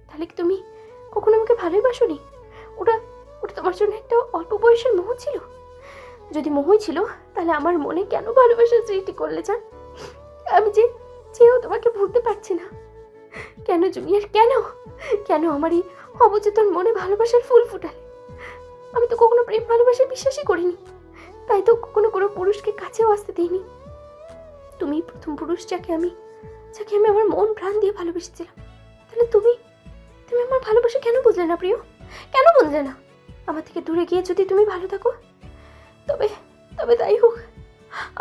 তাহলে কি তুমি কখনো আমাকে ভালোই বাসোনি? ওটা ওটা তোমার জন্য একটা অল্প বয়সের মোহ ছিল। যদি মোহই ছিল, তাহলে আমার মনে কেন ভালোবাসার সৃষ্টি করলে জান? আমি চেয়েও তোমাকে ভুলতে পারছি না। কেন জুনিয়র, কেন কেন আমার এই অবচেতন মনে ভালোবাসার ফুল ফুটালে? আমি তো কখনো প্রেম ভালোবাসায় বিশ্বাসই করিনি, তাই তো কখনো কোনো পুরুষকে কাছেও আসতে দিইনি। তুমি প্রথম পুরুষ যাকে আমি আমার মন প্রাণ দিয়ে ভালোবেসেছিলাম। তাহলে তুমি আমার ভালোবাসা কেন বুঝলে না প্রিয়? কেন বুঝলে না? আমার থেকে দূরে গিয়ে যদি তুমি ভালো থাকো, তবে তবে তাই হোক,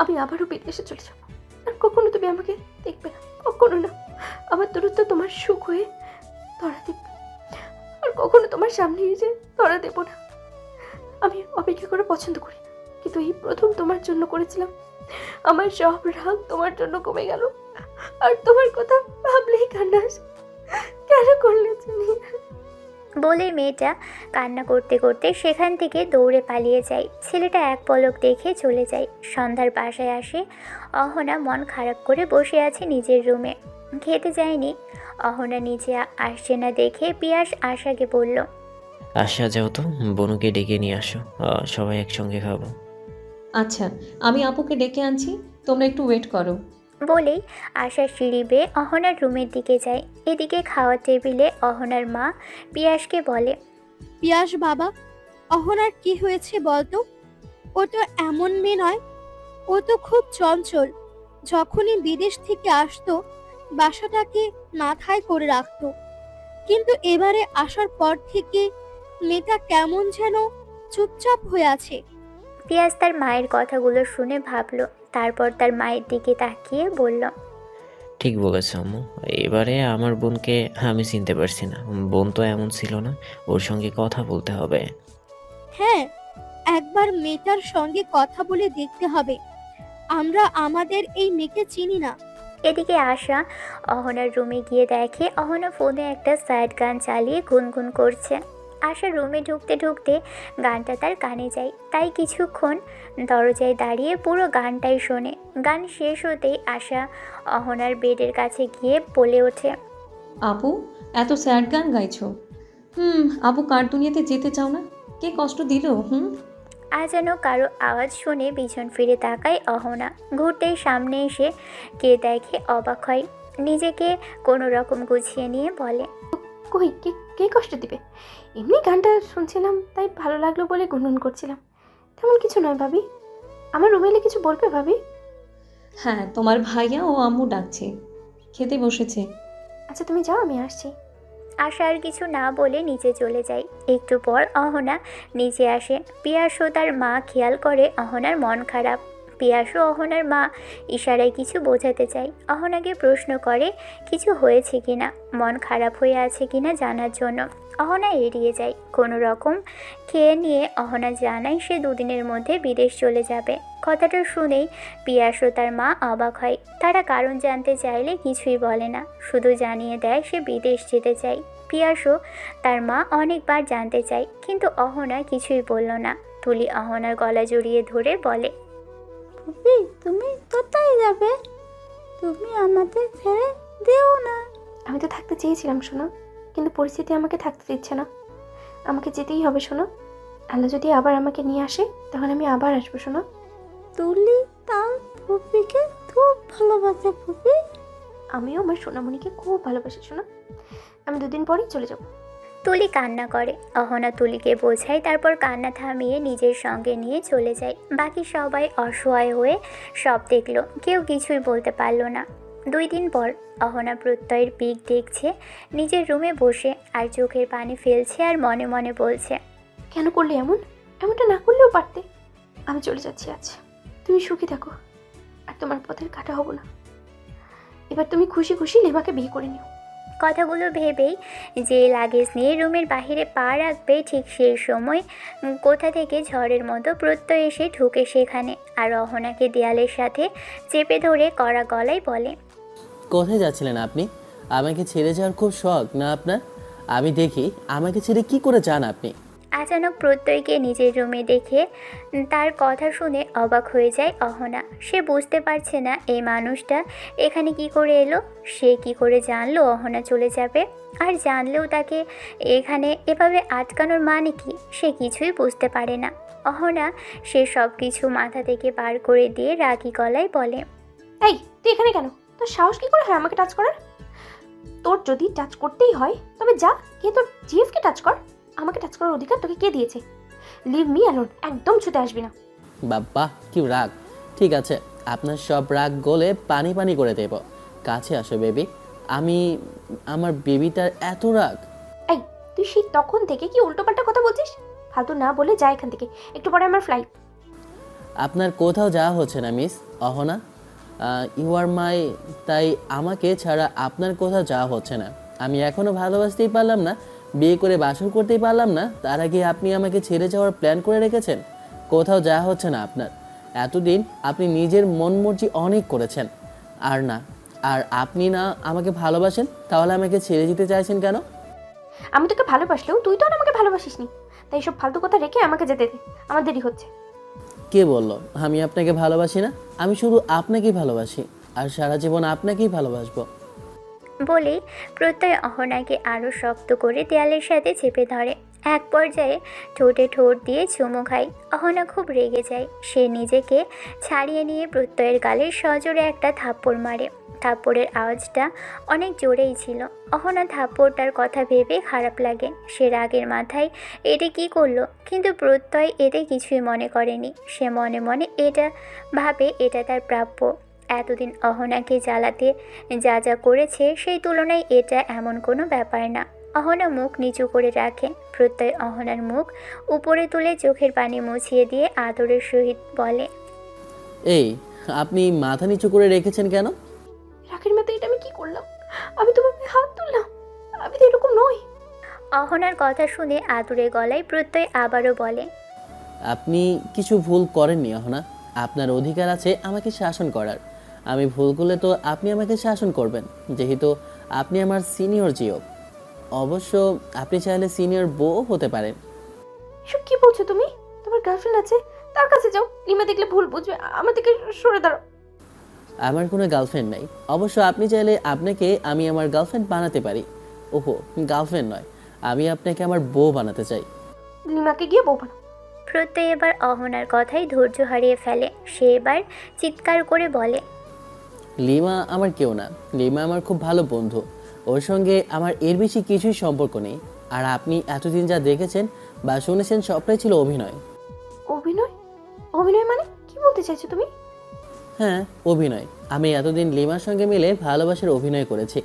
আমি আবারও বিদেশে চলে যাবো। আর কখনো তুমি আমাকে দেখবে না, কখনো না। আমার দূরত্ব তোমার সুখ হয়ে ধরা দেবে, আর কখনো তোমার সামনে এসে ধরা দেবো না। আমি অপেক্ষা করে পছন্দ করি না, কিন্তু এই প্রথম তোমার জন্য করেছিলাম। আমার সব রাগ তোমার জন্য কমে গেল, আর তোমার কথা ভাবলেই কান্না আসে। কেন করলে জানি? বলে মেয়েটা কান্না করতে করতে সেখান থেকে দৌড়ে পালিয়ে যায়। ছেলেটা এক পলক দেখে চলে যায়। সন্ধ্যার বাসায় আসে অহনা মন খারাপ করে বসে আছে নিজের রুমে। খেতে যায়নি। অহনা নিচে আসছে না দেখে পিয়াস আশাকে বলল, আশা যাও তো, বনুকে ডেকে নিয়ে আসো, সবাই একসঙ্গে খাবো। আচ্ছা, আমি আপুকে ডেকে আনছি, তোমরা একটু ওয়েট করো। বলেই আশা সিঁড়ি বেয়ে অহনার রুমের দিকে যায়। এদিকে খাওয়ার টেবিলে অহনার মা পিয়াসকে বলে, পিয়াস বাবা, অহনার কি হয়েছে বলতো? ও তো এমন মেয়ে নয়, ও তো খুব চঞ্চল। যখনই বিদেশ থেকে আসতো বাসাটাকে মাথায় করে রাখতো, কিন্তু এবারে আসার পর থেকে মেয়েটা কেমন যেন চুপচাপ হয়ে আছে। পিয়াস তার মায়ের কথাগুলো শুনে ভাবল, তারপর তার মায়ের দিকে তাকিয়ে বলল, ঠিক বলেছ আম্মু, এবারে আমার বোনকে আমি চিনতে পারছি না। বোন তো এমন ছিল না, ওর সঙ্গে কথা বলতে হবে। হ্যাঁ, একবার মেয়েটার সঙ্গে কথা বলে দেখতে হবে। আমরা আমাদের এই মেয়েকে চিনি না। এদিকে আশা অহনার রুমে গিয়ে দেখে অহনা ফোনে একটা স্যাড গান চালিয়ে গুনগুন করছে। আশা রুমে ঢুকতে ঢুকতে গানটা তার কানে যায়, তাই কিছুক্ষণ দরজায় দাঁড়িয়ে পুরো গানটাই শোনে। গান শেষ হতেই আশা অহনার বেডের কাছে গিয়ে বলে ওঠে, আপু, এত স্যাড গান গাইছো? আপু কার দুনিয়াতে যেতে চাও না? কে কষ্ট দিল? আজ যেন কারো আওয়াজ শুনে পিছন ফিরে তাকায় অহনা। ঘুরতেই সামনে এসে কে দেখে অবাক হয়। নিজেকে কোনো রকম গুছিয়ে নিয়ে বলে, কই কে কে কষ্ট দিবে? এমনি গানটা শুনছিলাম, তাই ভালো লাগলো বলে গুনগুন করছিলাম। তেমন কিছু নয় ভাবি। আমার রুমে এলে কিছু বলবে ভাবি? হ্যাঁ, তোমার ভাইয়া ও আম্মু ডাকছে, খেতে বসেছে। আচ্ছা তুমি যাও, আমি আসছি। আশা আর কিছু না বলে নিচে চলে যায়। একটু পর অহনা নিচে আসে। পিয়াসও তার মা খেয়াল করে অহনার মন খারাপ। পিয়াসও অহনার মা ইশারায় কিছু বোঝাতে চায়। অহনাকে প্রশ্ন করে কিছু হয়েছে কিনা, মন খারাপ হয়ে আছে কিনা জানার জন্য। অহনা এড়িয়ে যায়। কোনো রকম খেয়ে নিয়ে অহনা জানায় সে 2 দিনের মধ্যে বিদেশ চলে যাবে। কথাটা শুনেই পিয়াসও তার মা অবাক হয়। তারা কারণ জানতে চাইলে কিছুই বলে না, শুধু জানিয়ে দেয় সে বিদেশ যেতে চায়। পিয়াসও তার মা অনেকবার জানতে চায়, কিন্তু অহনা কিছুই বলল না। তুলি অহনার গলা জড়িয়ে ধরে বলে, ফুপি তুমি কোথায় যাবে? তুমি আমাদের ছেড়ে দিও না। আমি তো থাকতে চেয়েছিলাম শোনো, কিন্তু পরিস্থিতি আমাকে থাকতে দিচ্ছে না। আমাকে যেতেই হবে শোনো। আল্লাহ যদি আবার আমাকে নিয়ে আসে তখন আমি আবার আসবো শোনো। তুলি তার ফুপিকে খুব ভালোবাসে ফুপি। আমিও আমার সোনামণিকে খুব ভালোবাসি শোনো। আমি 2 দিন পরেই চলে যাব। তুলি কান্না করে। অহনা তুলিকে বোঝায়, তারপর কান্না থামিয়ে নিজের সঙ্গে নিয়ে চলে যায়। বাকি সবাই অসহায় হয়ে সব দেখলো, কেউ কিছুই বলতে পারলো না। 2 দিন পর অহনা প্রত্যয়ের পিক দেখছে নিজের রুমে বসে, আর চোখের পানি ফেলছে আর মনে মনে বলছে, কেন করলে এমন? এমনটা না করলেও পারতে। আমি চলে যাচ্ছি আজ। তুমি সুখী থাকো, আর তোমার পথের কাটা হব না। এবার তুমি খুশি খুশি লিমাকে বিয়ে করে নিও। কথাগুলো ভেবেই যে লাগেজ নিয়ে রুমের বাইরে পা রাখবে, ঠিক সেই সময় কোথা থেকে ঝড়ের মতো প্রত্যয় এসে ঢুকে সেখানে, আর অহনাকে দেয়ালের সাথে চেপে ধরে কড়া গলায় বলে, কোথায় যাচ্ছিলেন আপনি? আমাকে ছেড়ে যাওয়ার খুব শখ না আপনার? আমি দেখি আমাকে ছেড়ে কি করে যান আপনি। আচানক প্রত্যয়কে নিজের রুমে দেখে তার কথা শুনে অবাক হয়ে যায় অহনা। সে বুঝতে পারছে না এই মানুষটা এখানে কি করে এলো। সে কি করে জানলো অহনা চলে যাবে, আর জানলেও তাকে এখানে এভাবে আটকানোর মানে কি, সে কিছুই বুঝতে পারে না। অহনা সে সব কিছু মাথা থেকে বার করে দিয়ে রাগী গলায় বলে, এই তুই এখানে কেন? তোর সাহস কি করে হয় আমাকে টাচ করার? তোর যদি টাচ করতেই হয় তবে যা কে তোর জিএফকে টাচ কর। আমাকে টাচ করার অধিকার তোকে কে দিয়েছে? লিভ মি অ্যালোন, একদম ছুতে আসবি না। বাবা কি রাগ! ঠিক আছে, আপনার সব রাগ গলে পানি পানি করে দেব। কাছে আসো বেবি। আমি আমার বেবিটার এত রাগ। এই তুই সেই তখন থেকে কি উল্টোপাল্টা কথা বলছিস? ফালতু না বলে যা এখান থেকে, একটু পরে আমার ফ্লাইট। আপনার কোথাও যাওয়া হচ্ছে না মিস অহনা। ইউ আর মাই, তাই আমাকে ছাড়া আপনার কোথাও যাওয়া হচ্ছে না। আমি এখনও ভালোবাসতেই পারলাম না, বিয়ে করে বাসর করতেই পারলাম না, তার আগে আপনি আমাকে ছেড়ে যাওয়ার প্ল্যান করে রেখেছেন। কোথাও যাওয়া হচ্ছে না আপনার। এতদিন আপনি নিজের মন মর্জি অনেক করেছেন, আর না, আর আপনি না আমাকে ভালোবাসেন, তাহলে আমাকে ছেড়ে যেতে চাইছেন কেন? আমি তোকে ভালোবাসলেও তুই তো আর আমাকে ভালোবাসিসনি, তাই সব ফালতু কথা রেখে আমাকে যেতে দে, আমার দেরি হচ্ছে। কে বলল আমি আপনাকে ভালোবাসি না? আমি শুধু আপনাকেই ভালোবাসি, আর সারা জীবন আপনাকেই ভালোবাসবো। বলেই প্রত্যয় অহনাকে আরও শক্ত করে দেয়ালের সাথে চেপে ধরে। এক পর্যায়ে ঠোঁটে ঠোঁট দিয়ে চুমু খায়। অহনা খুব রেগে যায়। সে নিজেকে ছাড়িয়ে নিয়ে প্রত্যয়ের গালে সজোরে একটা থাপ্পড় মারে। থাপ্পড়ের আওয়াজটা অনেক জোরেই ছিল। অহনা থাপ্পড়টার কথা ভেবে খারাপ লাগে। সে রাগের মাথায় এটা কি করলো, কিন্তু প্রত্যয় এতে কিছুই মনে করেনি। সে মনে মনে এটা ভাবে এটা তার প্রাপ্য। এতদিন অহনাকে জ্বালাতে যা যা করেছে সেই তুলনায় এটা এমন কোনো ব্যাপার না। অহনা মুখ নিচু করে রাখে। প্রত্যয় অহনার মুখ উপরে তুলে চোখের পানি মুছিয়ে দিয়ে আদরের সহিত বলে, এই আপনি মাথা নিচু করে রেখেছেন কেন? রাখের মতো এটা আমি কি করলাম? আমি তোমার গায়ে হাত তুললাম? আমি তো এরকম নই। অহনার কথা শুনে আদুরে গলায় প্রত্যয় আবারও বলে, আপনি কিছু ভুল করেননি অহনা। আপনার অধিকার আছে আমাকে শাসন করার। আমি ভুল করলে তো আপনি আমাকে শাসন করবেন, যেহেতু আপনি আমার সিনিয়র জিও। অবশ্য আপনি চাইলে সিনিয়র বউ হতে পারেন। এসব কি বলছো তুমি? তোমার গার্লফ্রেন্ড আছে, তার কাছে যাও। লিমা দেখলে ভুল বুঝবে, আমার থেকে সরে দাঁড়াও। আমার কোনো গার্লফ্রেন্ড নাই। অবশ্য আপনি চাইলে আপনাকে আমি আমার গার্লফ্রেন্ড বানাতে পারি। ওহো, গার্লফ্রেন্ড নয়, আমি আপনাকে আমার বউ বানাতে চাই। লিমাকে গিয়ে বউ বানাও। প্রত্যয় এবার অহনার কথাই ধৈর্য হারিয়ে ফেলে। সে এবার চিৎকার করে বলে, লিমা আমার কেউ না, লিমা আমার খুব ভালো বন্ধু। ওর সঙ্গে আমার এর বেশি কিছুই সম্পর্ক নেই। আর আপনি এতদিন যা দেখেছেন বা শুনেছেন সবটাই ছিল অভিনয়। অভিনয়? অভিনয় মানে কি বলতে চাইছো তুমি? হ্যাঁ, অভিনয়। আমি এতদিন লিমার সঙ্গে মিলে ভালোবাসার অভিনয় করেছি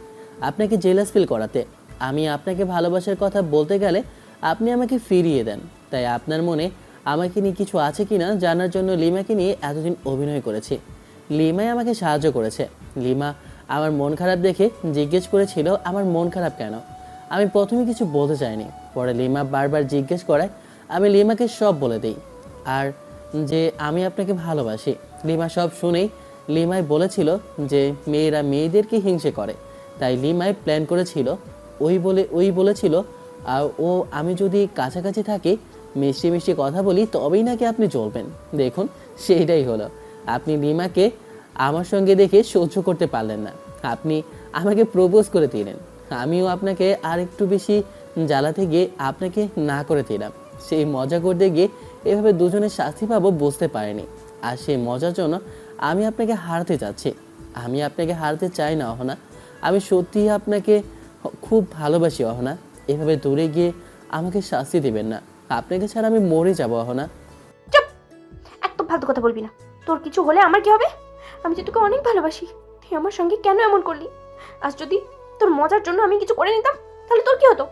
আপনাকে জেলাস ফিল করাতে। আমি আপনাকে ভালোবাসার কথা বলতে গেলে আপনি আমাকে ফিরিয়ে দেন। তাই আপনার মনে আমাকে নিয়ে কিছু আছে কি না জানার জন্য লিমাকে নিয়ে এতদিন অভিনয় করেছি। লিমাই আমাকে সাহায্য করেছে। লিমা আমার মন খারাপ দেখে জিজ্ঞেস করেছিল আমার মন খারাপ কেন। আমি প্রথমে কিছু বলতে চাইনি, পরে লিমা বারবার জিজ্ঞেস করায় আমি লিমাকে সব বলে দিই আর যে আমি আপনাকে ভালোবাসি। লিমা সব শুনেই লিমাই বলেছিল যে মেয়েরা মেয়েদেরকে হিংসে করে, তাই লিমাই প্ল্যান করেছিল। ওই বলেছিল ও আমি যদি কাছাকাছি থাকি, মিষ্টি মিষ্টি কথা বলি, তবেই নাকি আপনি চলবেন। দেখুন সেইটাই হলো। আপনি লিমাকে আমার সঙ্গে দেখে সহ্য করতে পারলেন না, আপনি আমাকে প্রপোজ করে দিলেন। আমিও আপনাকে আর একটু বেশি জ্বালাতে গিয়ে আপনাকে না করে দিলাম। সেই মজা করতে গিয়ে এভাবে দুজনের শাস্তি পাবো বুঝতে পারিনি। আর সেই মজার জন্য আমি আপনাকে হারাতে চাচ্ছি। আমি আপনাকে হারাতে চাই না অহনা, আমি সত্যিই আপনাকে খুব ভালোবাসি অহনা। এভাবে দূরে গিয়ে আমাকে শাস্তি দেবেন না, আপনাকে ছাড়া আমি মরে যাবো অহনা। চুপ! একদম ফালতু কথা বলবি না। তোর কিছু হলে আমার কি হবে? আমি যে তোকে অনেক ভালোবাসি, তুই আমার সঙ্গে কেন এমন করলি? আজ যদি তোর মজার জন্য আমি কিছু করে নিতাম তাহলে তোর কি হতো?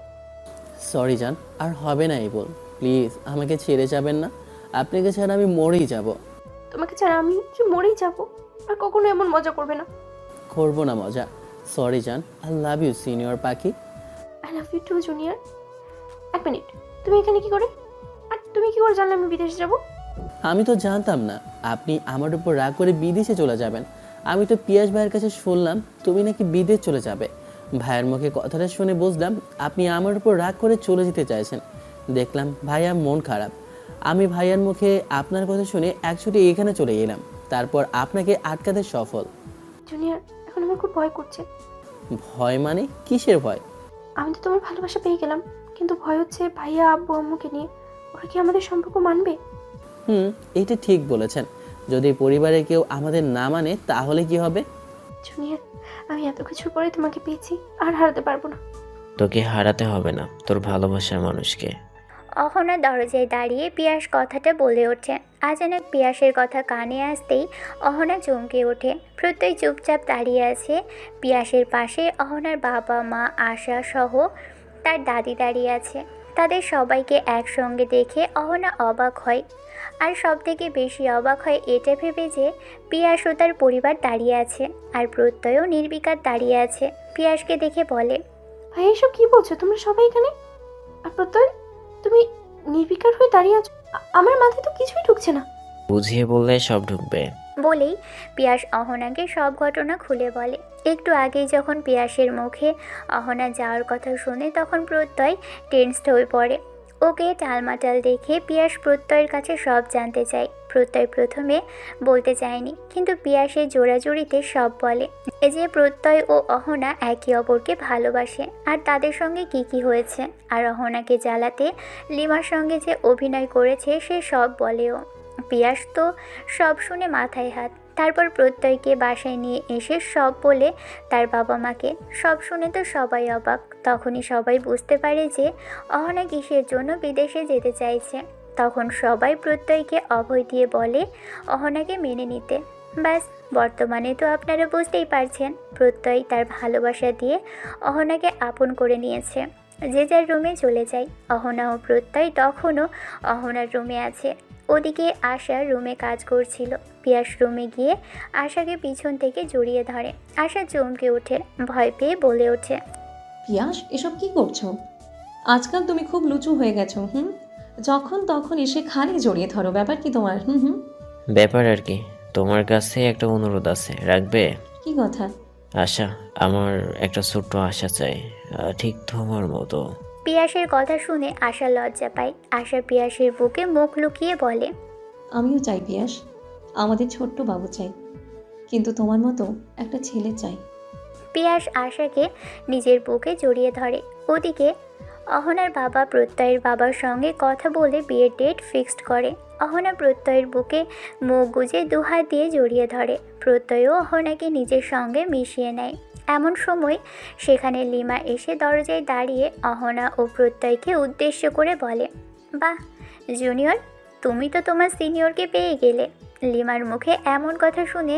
সরি জান, আর হবে না এই বল। প্লিজ আমাকে ছেড়ে যাবেন না, আপনাকে ছাড়া আমি মরেই যাব। তোমাকে ছাড়া আমি যে মরেই যাবো, আর কখনো এমন মজা করবে না। করবো না মজা। সরি জান, আই লাভ ইউ সিনিয়র পাখি। I love you too junior. এক মিনিট, তুমি এখানে কি করে? আর তুমি কি করে জানলে আমি বিদেশে যাব? আমি তো জানতাম না আপনি আমার উপর রাগ করে বিদেশে চলে যাবেন। আমি তো পিয়াস ভাইয়ের কাছে শুনলাম তুমি নাকি বিদেশ চলে যাবে। ভাইয়ের মুখে কথাটা শুনে বুঝলাম আপনি আমার উপর রাগ করে চলে যেতে চাইছেন। দেখলাম ভাইয়া মন খারাপ। আমি ভাইয়ার মুখে আপনার কথা শুনে একচুটি এখানে চলে এলাম, তারপর আপনাকে আটকাতে সফল। জুনিয়র, এখন আমার খুব ভয় করছে। ভয় মানে কিসের ভয়? আমি তো তোমার ভালোবাসা পেয়ে গেলাম, কিন্তু ভয় হচ্ছে ভাইয়া আব্বু আম্মুকে নিয়ে। ওরা কি আমাদের সম্পর্ক মানবে? এটা ঠিক বলেছেন। যদি পরিবারে কেউ আমাদের না মানে তাহলে কি হবে? জুনিয়র, আমি এত কিছুর পরে তোমাকে পেয়েছি, আর হারাতে পারবো না। তোকে হারাতে হবে না তোর ভালোবাসার মানুষকে। অহনা দরজায় দাঁড়িয়ে পিয়াস কথাটা বলে ওঠে। আচানক পিয়াসের কথা কানে আসতেই অহনা চমকে ওঠে। প্রত্যয় চুপচাপ দাঁড়িয়ে আছে পিয়াসের পাশে। অহনার বাবা মা আশা সহ তার দাদি দাঁড়িয়ে আছে। তাদের সবাইকে একসঙ্গে দেখে অহনা অবাক হয়, আর সবথেকে বেশি অবাক হয় এটা ভেবে যে পিয়াস ও তার পরিবার দাঁড়িয়ে আছে, আর প্রত্যয়ও নির্বিকার দাঁড়িয়ে আছে। পিয়াসকে দেখে বলে, ভাই এসব কি বলছো তোমরা সবাই এখানে? আর প্রত্যয়, তুমি নির্বিকার হয়ে দাঁড়িয়ে আছো? আমার মাথায় তো কিছুই ঢুকছে না। বুঝিয়ে বললে সব ঢুকবে। বলেই পিয়াস অহনাকে সব ঘটনা খুলে বলে। একটু আগেই যখন পিয়াসের মুখে অহনা যাওয়ার কথা শুনে তখন প্রত্যয় টেনসড হয়ে পড়ে। ওকে টালমাটাল দেখে পিয়াস প্রত্যয়ের কাছে সব জানতে চায়। প্রত্যয় প্রথমে বলতে চায়নি, কিন্তু পিয়াসের জোড়াজুড়িতে সব বলে। এই যে প্রত্যয় ও অহনা একে অপরকে ভালোবাসে, আর তাদের সঙ্গে কি হয়েছে, আর অহনাকে জ্বালাতে লিমার সঙ্গে যে অভিনয় করেছে সে সব বলেও। পিয়াস তো সব শুনে মাথায় হাত। তারপর প্রত্যয়কে বাসায় নিয়ে এসে সব বলে তার বাবা মাকে। সব শুনে তো সবাই অবাক। তখনই সবাই বুঝতে পারে যে অহনা কিসের জন্য বিদেশে যেতে চাইছে। তখন সবাই প্রত্যয়কে অভয় দিয়ে বলে অহনাকে মেনে নিতে। ব্যাস, বর্তমানে তো আপনারা বুঝতেই পারছেন প্রত্যয় তার ভালোবাসা দিয়ে অহনাকে আপন করে নিয়েছে। যে যার রুমে চলে যায়। অহনা ও প্রত্যয় তখনও অহনার রুমে আছে। ওদিকে আশা রুমে কাজ করছিল। পিয়াস রুমে গিয়ে আশাকে পিছন থেকে জড়িয়ে ধরে। আশা চমকে ওঠে, ভয় পেয়ে বলে ওঠে, পিয়াস এসব কি করছো? আজকাল তুমি খুব লুচু হয়ে গেছো। যখন তখন এসে খালি জড়িয়ে ধরো, ব্যাপার কি তোমার? ব্যাপার আর কি, তোমার কাছে একটা অনুরোধ আছে, রাখবে? কি কথা? আশা, আমার একটা ছোট্ট আশা চাই, ঠিক তোমার মতো। পিয়াসের কথা শুনে আশা লজ্জা পায়। আশা পিয়াসের বুকে মুখ লুকিয়ে বলে, আমিও চাই পিয়াস, আমাদের ছোট্ট বাবু চাই, কিন্তু তোমার মতো একটা ছেলে চাই। পিয়াস আশাকে নিজের বুকে জড়িয়ে ধরে। ওদিকে অহনার বাবা প্রত্যয়ের বাবার সঙ্গে কথা বলে বিয়ের ডেট ফিক্সড করে। অহনা প্রত্যয়ের বুকে মুখ গুজে দুহাত দিয়ে জড়িয়ে ধরে। প্রত্যয়ও অহনাকে নিজের সঙ্গে মিশিয়ে নেয়। এমন সময় সেখানে লিমা এসে দরজায় দাঁড়িয়ে অহনা ও প্রত্যয়কে উদ্দেশ্য করে বলে, বাহ জুনিয়র, তুমি তো তোমার সিনিয়রকে পেয়ে গেলে। লিমার মুখে এমন কথা শুনে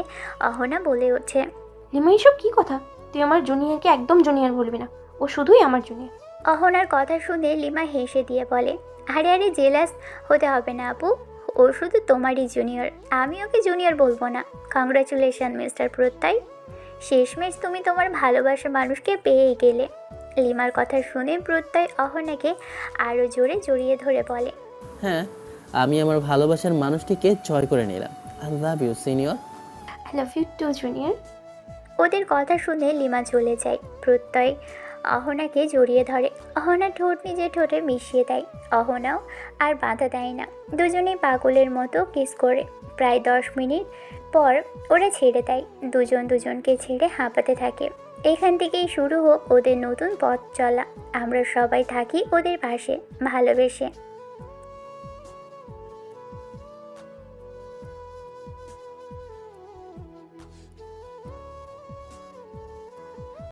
অহনা বলে ওঠে, লিমা এসব কি কথা? তুই আমার জুনিয়রকে একদম জুনিয়র বলবি না, ও শুধুই আমার জুনিয়র। অহনার কথা শুনে লিমা হেসে দিয়ে বলে, আরে আরে জেলাস হতে হবে না আপু, ও শুধু তোমারই জুনিয়র, আমি ওকে জুনিয়র বলবো না। কংগ্রাচুলেশন মিস্টার প্রত্যয়, শেষমেশ তুমি তোমার ভালোবাসার মানুষকে পেয়ে গেলে। লিমার কথা শুনে প্রত্যয় অহনাকে আরও জোরে জড়িয়ে ধরে বলে, হ্যাঁ, আমি আমার ভালোবাসার মানুষটিকে জয় করে নিলাম। I love you senior. I love you too junior. ওদের কথা শুনে লিমা চলে যায়। প্রত্যয় অহনাকে জড়িয়ে ধরে। অহনা ঠোঁট নিজে ঠোঁটে মিশিয়ে দেয়। অহনাও আর বাধা দেয় না। দুজনেই পাগলের মতো কিস করে। প্রায় 10 মিনিট পর ওরা ছেড়ে দেয়। দুজন দুজনকে ছেড়ে হাঁপাতে থাকে। এখান থেকেই শুরু হোক ওদের নতুন পথ চলা। আমরা সবাই থাকি ওদের পাশে ভালোবেসে।